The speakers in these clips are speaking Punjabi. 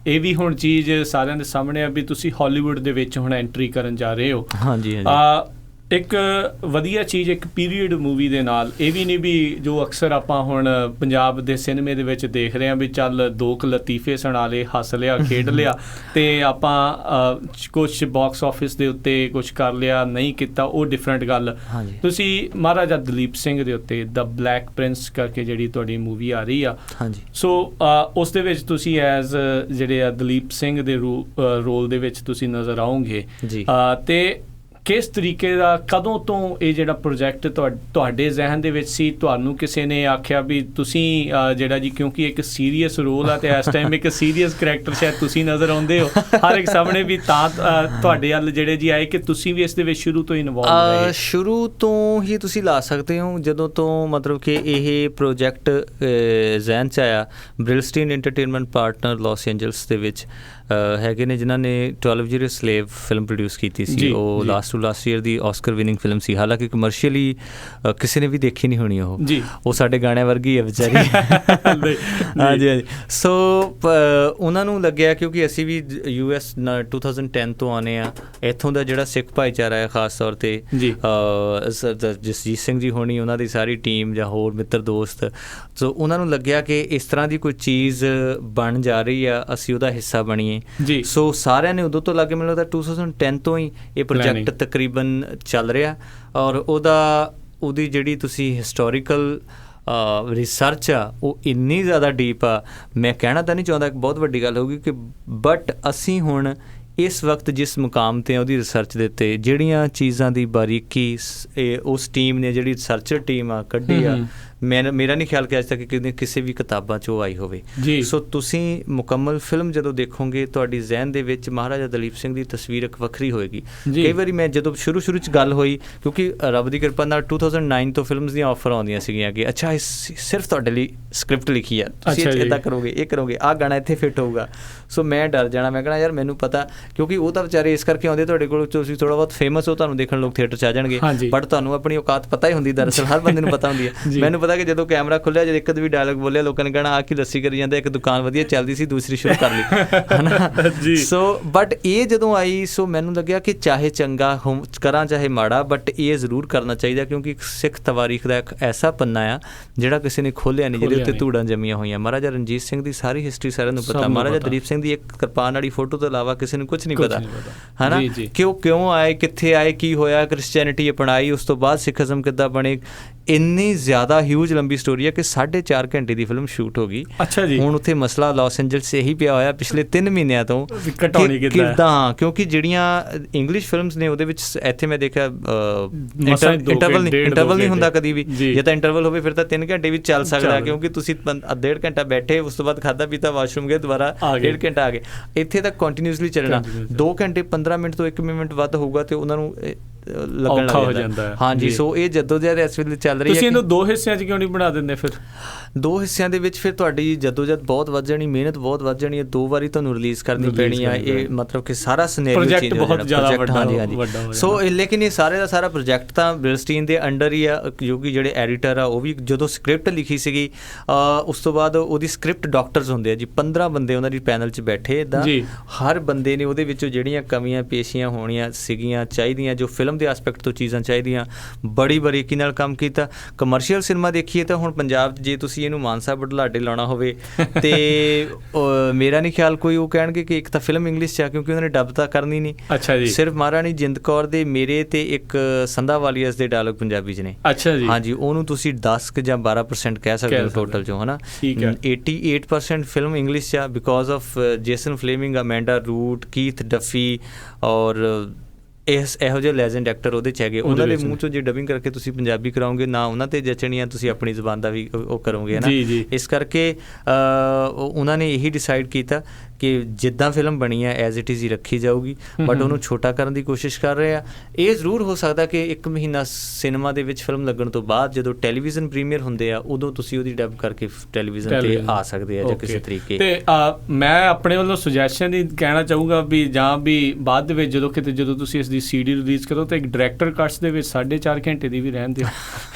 ਇਹ ਵੀ ਹੁਣ ਚੀਜ਼ ਸਾਰਿਆਂ ਦੇ ਸਾਹਮਣੇ ਆ ਵੀ ਤੁਸੀਂ ਹਾਲੀਵੁੱਡ ਦੇ ਵਿੱਚ ਹੁਣ ਐਂਟਰੀ ਕਰਨ ਜਾ ਰਹੇ ਹੋ। ਹਾਂਜੀ ਇੱਕ ਵਧੀਆ ਚੀਜ਼ ਇੱਕ ਪੀਰੀਅਡ ਮੂਵੀ ਦੇ ਨਾਲ ਇਹ ਵੀ ਨਹੀਂ ਵੀ ਜੋ ਅਕਸਰ ਆਪਾਂ ਹੁਣ ਪੰਜਾਬ ਦੇ ਸਿਨੇਮੇ ਦੇ ਵਿੱਚ ਦੇਖ ਰਹੇ ਹਾਂ ਵੀ ਚੱਲ 2 ਲਤੀਫੇ ਸੁਣਾ ਲਏ, ਹੱਸ ਲਿਆ, ਖੇਡ ਲਿਆ ਅਤੇ ਆਪਾਂ ਕੁਛ ਬਾਕਸ ਆਫਿਸ ਦੇ ਉੱਤੇ ਕੁਛ ਕਰ ਲਿਆ, ਨਹੀਂ ਕੀਤਾ, ਉਹ ਡਿਫਰੈਂਟ ਗੱਲ। ਤੁਸੀਂ ਮਹਾਰਾਜਾ ਦਲੀਪ ਸਿੰਘ ਦੇ ਉੱਤੇ ਦ ਬਲੈਕ ਪ੍ਰਿੰਸ ਕਰਕੇ ਜਿਹੜੀ ਤੁਹਾਡੀ ਮੂਵੀ ਆ ਰਹੀ ਆ, ਸੋ ਉਸ ਦੇ ਵਿੱਚ ਤੁਸੀਂ ਐਜ਼ ਜਿਹੜੇ ਆ ਦਲੀਪ ਸਿੰਘ ਦੇ ਰੋਲ ਦੇ ਵਿੱਚ ਤੁਸੀਂ ਨਜ਼ਰ ਆਓਗੇ ਅਤੇ ਕਿਸ ਤਰੀਕੇ ਦਾ, ਕਦੋਂ ਤੋਂ ਇਹ ਜਿਹੜਾ ਪ੍ਰੋਜੈਕਟ ਤੁਹਾਡੇ ਜ਼ਿਹਨ ਦੇ ਵਿੱਚ ਸੀ? ਤੁਹਾਨੂੰ ਕਿਸੇ ਨੇ ਆਖਿਆ ਵੀ ਤੁਸੀਂ ਜਿਹੜਾ ਜੀ, ਕਿਉਂਕਿ ਇੱਕ ਸੀਰੀਅਸ ਰੋਲ ਆ ਅਤੇ ਇਸ ਟਾਈਮ ਇੱਕ ਸੀਰੀਅਸ ਕਰੈਕਟਰ ਸ਼ਾਇਦ ਤੁਸੀਂ ਨਜ਼ਰ ਆਉਂਦੇ ਹੋ ਹਰ ਇੱਕ ਸਾਹਮਣੇ, ਵੀ ਤਾਂ ਤੁਹਾਡੇ ਵੱਲ ਜਿਹੜੇ ਜੀ ਆਏ ਕਿ ਤੁਸੀਂ ਵੀ ਇਸ ਦੇ ਵਿੱਚ ਸ਼ੁਰੂ ਤੋਂ ਇਨਵੋਲਵ ਰਹੇ? ਸ਼ੁਰੂ ਤੋਂ ਹੀ ਤੁਸੀਂ ਲਾ ਸਕਦੇ ਹੋ, ਜਦੋਂ ਤੋਂ ਮਤਲਬ ਕਿ ਇਹ ਪ੍ਰੋਜੈਕਟ ਜ਼ਿਹਨ 'ਚ ਆਇਆ। ਬ੍ਰਿਲਸਟੀਨ ਐਂਟਰਟੇਨਮੈਂਟ ਪਾਰਟਨਰ ਲਾਸ ਐਂਜਲਸ ਦੇ ਵਿੱਚ ਹੈਗੇ ਨੇ ਜਿਨ੍ਹਾਂ ਨੇ 12 Years a Slave film produce ਕੀਤੀ ਸੀ। ਉਹ ਲਾਸਟ ਈਅਰ ਦੀ ਆਸਕਰ ਵਿਨਿੰਗ ਫਿਲਮ ਸੀ, ਹਾਲਾਂਕਿ ਕਮਰਸ਼ੀਅਲੀ ਕਿਸੇ ਨੇ ਵੀ ਦੇਖੀ ਨਹੀਂ ਹੋਣੀ। ਉਹ ਸਾਡੇ ਗਾਣਿਆਂ ਵਰਗੀ ਹੈ ਵਿਚਾਰੀ। ਹਾਂਜੀ। ਸੋ ਉਹਨਾਂ ਨੂੰ ਲੱਗਿਆ, ਕਿਉਂਕਿ ਅਸੀਂ ਵੀ US 2010 ਤੋਂ ਆਉਂਦੇ ਹਾਂ, ਇੱਥੋਂ ਦਾ ਜਿਹੜਾ ਸਿੱਖ ਭਾਈਚਾਰਾ ਹੈ ਖਾਸ ਤੌਰ 'ਤੇ ਜਸਜੀਤ ਸਿੰਘ ਜੀ ਹੋਣੀ, ਉਹਨਾਂ ਦੀ ਸਾਰੀ ਟੀਮ ਜਾਂ ਹੋਰ ਮਿੱਤਰ ਦੋਸਤ, ਸੋ ਉਹਨਾਂ ਨੂੰ ਲੱਗਿਆ ਕਿ ਇਸ ਤਰ੍ਹਾਂ ਦੀ ਕੋਈ ਚੀਜ਼ ਬਣ ਜਾ ਰਹੀ ਆ, ਅਸੀਂ ਉਹਦਾ ਹਿੱਸਾ ਬਣੀਏ। ਸੋ ਸਾਰਿਆਂ ਨੇ ਉਦੋਂ ਤੋਂ ਲੱਗੇ, ਮੈਨੂੰ ਲੱਗਦਾ 2010 ਤੋਂ ਹੀ ਇਹ ਪ੍ਰੋਜੈਕਟ ਤਕਰੀਬਨ ਚੱਲ ਰਿਹਾ। ਔਰ ਉਹਦੀ ਜਿਹੜੀ ਤੁਸੀਂ ਹਿਸਟੋਰੀਕਲ ਰਿਸਰਚ ਆ ਉਹ ਇੰਨੀ ਜ਼ਿਆਦਾ ਡੀਪ ਆ, ਮੈਂ ਕਹਿਣਾ ਤਾਂ ਨਹੀਂ ਚਾਹੁੰਦਾ ਕਿ ਬਹੁਤ ਵੱਡੀ ਗੱਲ ਹੋਊਗੀ ਕਿ, ਬਟ ਅਸੀਂ ਹੁਣ ਇਸ ਵਕਤ ਜਿਸ ਮੁਕਾਮ 'ਤੇ ਉਹਦੀ ਰਿਸਰਚ ਦੇ ਉੱਤੇ ਜਿਹੜੀਆਂ ਚੀਜ਼ਾਂ ਦੀ ਬਾਰੀਕੀ ਉਸ ਟੀਮ ਨੇ, ਜਿਹੜੀ ਰਿਸਰਚਰ ਟੀਮ ਆ ਕੱਢੀ ਆ, ਮੇਰਾ ਨਹੀਂ ਖਿਆਲ ਕਿ ਅੱਜ ਤੱਕ ਕਿਸੇ ਵੀ ਕਿਤਾਬਾਂ 'ਚ ਉਹ ਆਈ ਹੋਵੇ। ਸੋ ਤੁਸੀਂ ਮੁਕੰਮਲ ਫਿਲਮ ਜਦੋਂ ਦੇਖੋਗੇ, ਤੁਹਾਡੀ ਜ਼ਿਹਨ ਦੇ ਵਿੱਚ ਮਹਾਰਾਜਾ ਦਲੀਪ ਸਿੰਘ ਦੀ ਤਸਵੀਰ ਇੱਕ ਵੱਖਰੀ ਹੋਏਗੀ। ਕਈ ਵਾਰੀ ਮੈਂ ਜਦੋਂ ਸ਼ੁਰੂ 'ਚ ਗੱਲ ਹੋਈ, ਕਿਉਂਕਿ ਰੱਬ ਦੀ ਕਿਰਪਾ ਨਾਲ 2009 ਤੋਂ ਫਿਲਮਸ ਦੀਆਂ ਆਫਰ ਆਉਂਦੀਆਂ ਸੀਗੀਆਂ ਕਿ ਅੱਛਾ, ਇਹ ਸਿਰਫ ਤੁਹਾਡੇ ਲਈ ਸਕ੍ਰਿਪਟ ਲਿਖੀ ਆ, ਤੁਸੀਂ ਇੱਦਾਂ ਕਰੋਗੇ, ਇਹ ਕਰੋਗੇ, ਆਹ ਗਾਣਾ ਇੱਥੇ ਫਿੱਟ ਹੋਊਗਾ। ਸੋ ਮੈਂ ਡਰ ਜਾਣਾ, ਮੈਂ ਕਹਿਣਾ ਯਾਰ ਮੈਨੂੰ ਪਤਾ, ਕਿਉਂਕਿ ਉਹ ਤਾਂ ਵਿਚਾਰੇ ਇਸ ਕਰਕੇ ਆਉਂਦੇ ਤੁਹਾਡੇ ਕੋਲ, ਤੁਸੀਂ ਥੋੜ੍ਹਾ ਬਹੁਤ ਫੇਮਸ ਹੋ, ਤੁਹਾਨੂੰ ਦੇਖਣ ਲੋਕ ਥੀਏਟਰ 'ਚ ਆ ਜਾਣਗੇ, ਬਟ ਤੁਹਾਨੂੰ ਆਪਣੀ ਔਕਾਤ ਪਤਾ ਹੀ ਹੁੰਦੀ, ਦਰਅਸਲ ਹਰ ਬੰਦੇ ਨੂੰ ਪਤਾ ਹੁੰਦੀ ਹੈ। ਮੈਨੂੰ ਪਤਾ ਕਿ ਜਦੋਂ ਕੈਮਰਾ ਖੁੱਲ੍ਹਿਆ, ਜਦ ਇੱਕ ਵੀ ਡਾਇਲੋਗ ਬੋਲਿਆ, ਲੋਕਾਂ ਨੇ ਕਹਿਣਾ ਆਹ ਕੀ ਲੱਸੀ ਕਰੀ ਜਾਂਦਾ, ਇੱਕ ਦੁਕਾਨ ਵਧੀਆ ਚੱਲਦੀ ਸੀ, ਦੂਸਰੀ ਸ਼ੁਰੂ ਕਰ ਲਈ, ਹੈ ਨਾ। ਸੋ ਬਟ ਇਹ ਜਦੋਂ ਆਈ, ਸੋ ਮੈਨੂੰ ਲੱਗਿਆ ਕਿ ਚਾਹੇ ਚੰਗਾ ਕਰਾਂ ਚਾਹੇ ਮਾੜਾ, ਬਟ ਇਹ ਜ਼ਰੂਰ ਕਰਨਾ ਚਾਹੀਦਾ, ਕਿਉਂਕਿ ਇੱਕ ਸਿੱਖ ਤਵਾਰੀਖ ਦਾ ਇੱਕ ਐਸਾ ਪੰਨਾ ਆ ਜਿਹੜਾ ਕਿਸੇ ਨੇ ਖੋਲ੍ਹਿਆ ਨਹੀਂ, ਜਿਹਦੇ ਉੱਤੇ ਧੂੜਾਂ ਜੰਮੀਆਂ ਹੋਈਆਂ। ਮਹਾਰਾਜਾ ਰਣਜੀਤ ਸਿੰਘ ਦੀ ਸਾਰੀ ਹਿਸਟਰੀ ਸਾਰਿਆਂ ਨੂੰ ਪਤਾ, ਮਹਾਰਾਜਾ ਦਲੀਪ ਸਿੰਘ ਦੀ ਇੱਕ ਕਿਰਪਾਨ ਵਾਲੀ ਫੋਟੋ ਤੋਂ ਇਲਾਵਾ ਕਿਸੇ ਨੂੰ ਕੁਛ ਨਹੀਂ ਪਤਾ, ਹੈ ਨਾ, ਕਿ ਉਹ ਕਿਉਂ ਆਏ, ਕਿੱਥੇ ਆਏ, ਕੀ ਹੋਇਆ, ਕ੍ਰਿਸਚੈਨਿਟੀ ਅਪਣਾਈ, ਉਸ ਤੋਂ ਬਾਅਦ ਸਿੱਖਜ਼ਮ ਕਿੱਦਾਂ ਬਣੇ। ਇੰਨੀ ਜ਼ਿਆਦਾ ਹਿਊਜ ਲੰਬੀ ਸਟੋਰੀ ਹੈ ਕਿ 4.5 ਘੰਟੇ ਦੀ ਫਿਲਮ ਸ਼ੂਟ ਹੋ ਗਈ। ਅੱਛਾ ਜੀ। ਹੁਣ ਉੱਥੇ ਮਸਲਾ ਲਾਸ ਐਂਜਲਸ ਇਹੀ ਪਿਆ ਹੋਇਆ ਪਿਛਲੇ 3 ਮਹੀਨਿਆਂ ਤੋਂ, ਕਿੱਦਾਂ, ਕਿਉਂਕਿ ਜਿਹੜੀਆਂ ਇੰਗਲਿਸ਼ ਫਿਲਮਸ ਨੇ ਉਹਦੇ ਵਿੱਚ ਇੱਥੇ ਮੈਂ ਦੇਖਿਆ ਇੰਟਰਵਲ ਨਹੀਂ ਹੁੰਦਾ ਕਦੀ ਵੀ, ਜੇ ਤਾਂ ਇੰਟਰਵਲ ਹੋਵੇ ਫਿਰ ਤਾਂ 3 ਘੰਟੇ ਵੀ ਚੱਲ ਸਕਦਾ, ਕਿਉਂਕਿ ਤੁਸੀਂ 1.5 ਘੰਟਾ ਬੈਠੇ, ਉਸ ਤੋਂ ਬਾਅਦ ਖਾਧਾ ਪੀਤਾ, ਵਾਸ਼ਰੂਮ ਗਏ, ਦੁਬਾਰਾ 1.5 ਘੰਟਾ ਆ ਗਏ। ਇੱਥੇ ਤਾਂ ਕੰਟੀਨਿਊਸਲੀ ਚੱਲਣਾ, 2 ਘੰਟੇ 15 ਮਿੰਟ ਤੋਂ 1 ਮਿੰਟ ਵੱਧ ਹੋਊਗਾ ਤੇ ਉਹਨਾਂ ਨੂੰ ਲੱਗਣ ਲੱਗ ਜਾਂਦਾ। ਹਾਂਜੀ। ਸੋ ਇਹ ਜਦੋਜਹਿਦ ਇਸ ਵੇਲੇ ਚੱਲ ਰਹੀ ਹੈ। ਤੁਸੀਂ ਇਹਨੂੰ 2 ਹਿੱਸਿਆਂ 'ਚ ਕਿਉਂ ਨਹੀਂ ਬਣਾ ਦਿੰਦੇ ਫਿਰ? 2 ਹਿੱਸਿਆਂ ਦੇ ਵਿੱਚ ਫਿਰ ਤੁਹਾਡੀ ਜਦੋਜਹਿਦ ਬਹੁਤ ਵੱਧ ਜਾਣੀ, ਮਿਹਨਤ ਬਹੁਤ ਵੱਧ ਜਾਣੀ ਹੈ, 2 ਵਾਰੀ ਤੁਹਾਨੂੰ ਰਿਲੀਜ਼ ਕਰਨੀ ਪੈਣੀ ਆ। ਇਹ ਮਤਲਬ ਕਿ ਸਾਰਾ ਸਿਨੈਰੀਓ ਚੇਂਜ ਹੋ ਜਾਣਾ। ਹਾਂਜੀ। ਸੋ ਲੇਕਿਨ ਇਹ ਸਾਰੇ ਦਾ ਸਾਰਾ ਪ੍ਰੋਜੈਕਟ ਤਾਂ ਬ੍ਰਿਲਸਟੀਨ ਦੇ ਅੰਡਰ ਹੀ ਆ, ਕਿਉਂਕਿ ਜਿਹੜੇ ਐਡੀਟਰ ਆ ਉਹ ਵੀ ਜਦੋਂ ਸਕ੍ਰਿਪਟ ਲਿਖੀ ਸੀਗੀ, ਉਸ ਤੋਂ ਬਾਅਦ ਉਹਦੀ ਸਕ੍ਰਿਪਟ ਡਾਕਟਰਸ ਹੁੰਦੇ ਆ ਜੀ, 15 ਬੰਦੇ ਉਹਨਾਂ ਦੀ ਪੈਨਲ 'ਚ ਬੈਠੇ ਇੱਦਾਂ, ਹਰ ਬੰਦੇ ਨੇ ਉਹਦੇ ਵਿੱਚੋਂ ਜਿਹੜੀਆਂ ਕਮੀਆਂ ਪੇਸ਼ੀਆਂ ਹੋਣੀਆਂ ਸੀਗੀਆਂ, ਚਾਹੀਦੀਆਂ ਜੋ ਫਿਲਮ ਦੇ ਐਸਪੈਕਟ ਤੋਂ ਚੀਜ਼ਾਂ ਚਾਹੀਦੀਆਂ, ਬੜੀ ਬਾਰੀਕੀ ਨਾਲ ਕੰਮ ਕੀਤਾ। ਕਮਰਸ਼ੀਅਲ ਸਿਨੇਮਾ ਦੇਖੀਏ ਤਾਂ ਹੁਣ ਪੰਜਾਬ 'ਚ ਜੇ ਤੁਸੀਂ ਇਹਨੂੰ ਮਾਨਸਾ ਬੁਢਲਾਡੇ ਲਾਉਣਾ ਹੋਵੇ ਤੇ ਮੇਰਾ ਨਹੀਂ ਖਿਆਲ ਕੋਈ ਉਹ ਕਹਿਣਗੇ ਕਿ ਇੱਕ ਤਾਂ ਫਿਲਮ ਇੰਗਲਿਸ਼ 'ਚ ਆ, ਕਿਉਂਕਿ ਉਹਨਾਂ ਨੇ ਡੱਬ ਤਾਂ ਕਰਨੀ ਨਹੀਂ। ਅੱਛਾ ਜੀ। ਸਿਰਫ ਮਹਾਰਾਣੀ ਜਿੰਦ ਕੌਰ ਦੇ ਮੇਰੇ ਤੇ ਇੱਕ ਸੰਧਾ ਵਾਲੀਅਸ ਦੇ ਡਾਇਲੋਗ ਪੰਜਾਬੀ 'ਚ ਨੇ। ਅੱਛਾ ਜੀ। ਹਾਂਜੀ, ਉਹਨੂੰ ਤੁਸੀਂ 10 ਜਾਂ 12% ਕਹਿ ਸਕਦੇ ਹੋ ਟੋਟਲ 'ਚੋਂ, ਹੈ ਨਾ। 88% ਫਿਲਮ ਇੰਗਲਿਸ਼ 'ਚ ਆ because of Jason Fleming, Amanda Root, Keith Duffy ਔਰ ਇਹੋ ਜਿਹੇ ਲੈਜੈਂਡ ਐਕਟਰ ਉਹਦੇ 'ਚ ਹੈਗੇ। ਉਹਨਾਂ ਦੇ ਮੂੰਹ 'ਚੋਂ ਜੇ ਡਬਿੰਗ ਕਰਕੇ ਤੁਸੀਂ ਪੰਜਾਬੀ ਕਰਾਓਗੇ ਨਾ, ਉਹਨਾਂ 'ਤੇ ਜਚਣੀਆਂ, ਤੁਸੀਂ ਆਪਣੀ ਜ਼ੁਬਾਨ ਦਾ ਵੀ ਉਹ ਕਰੋਗੇ, ਹੈ ਨਾ। ਇਸ ਕਰਕੇ ਉਹਨਾਂ ਨੇ ਇਹੀ ਡਿਸਾਈਡ ਕੀਤਾ ਕਿ ਜਿੱਦਾਂ ਫਿਲਮ ਬਣੀ ਹੈ ਐਜ਼ ਇਟ ਇਜ਼ ਹੀ ਰੱਖੀ ਜਾਊਗੀ, ਬਟ ਉਹਨੂੰ ਛੋਟਾ ਕਰਨ ਦੀ ਕੋਸ਼ਿਸ਼ ਕਰ ਰਹੇ ਆ। ਇਹ ਜ਼ਰੂਰ ਹੋ ਸਕਦਾ ਕਿ 1 ਮਹੀਨਾ ਸਿਨੇਮਾ ਦੇ ਵਿੱਚ ਫਿਲਮ ਲੱਗਣ ਤੋਂ ਬਾਅਦ ਜਦੋਂ ਟੈਲੀਵਿਜ਼ਨ ਪ੍ਰੀਮੀਅਰ ਹੁੰਦੇ ਆ, ਉਦੋਂ ਤੁਸੀਂ ਉਹਦੀ ਡਬ ਕਰਕੇ ਟੈਲੀਵਿਜ਼ਨ 'ਤੇ ਆ ਸਕਦੇ ਆ ਜਾਂ ਕਿਸੇ ਤਰੀਕੇ। ਅਤੇ ਮੈਂ ਆਪਣੇ ਵੱਲੋਂ ਸੁਜੈਸ਼ਨ ਹੀ ਕਹਿਣਾ ਚਾਹੂੰਗਾ ਵੀ ਜਾਂ ਵੀ ਬਾਅਦ ਦੇ ਵਿੱਚ ਜਦੋਂ ਤੁਸੀਂ ਇਸ ਦੀ CD ਰਿਲੀਜ਼ ਕਰੋ ਤਾਂ ਇੱਕ ਡਾਇਰੈਕਟਰ ਕੱਟਸ ਦੇ ਵਿੱਚ 4.5 ਘੰਟੇ ਦੀ ਵੀ ਰਹਿਣ ਦਿਓ।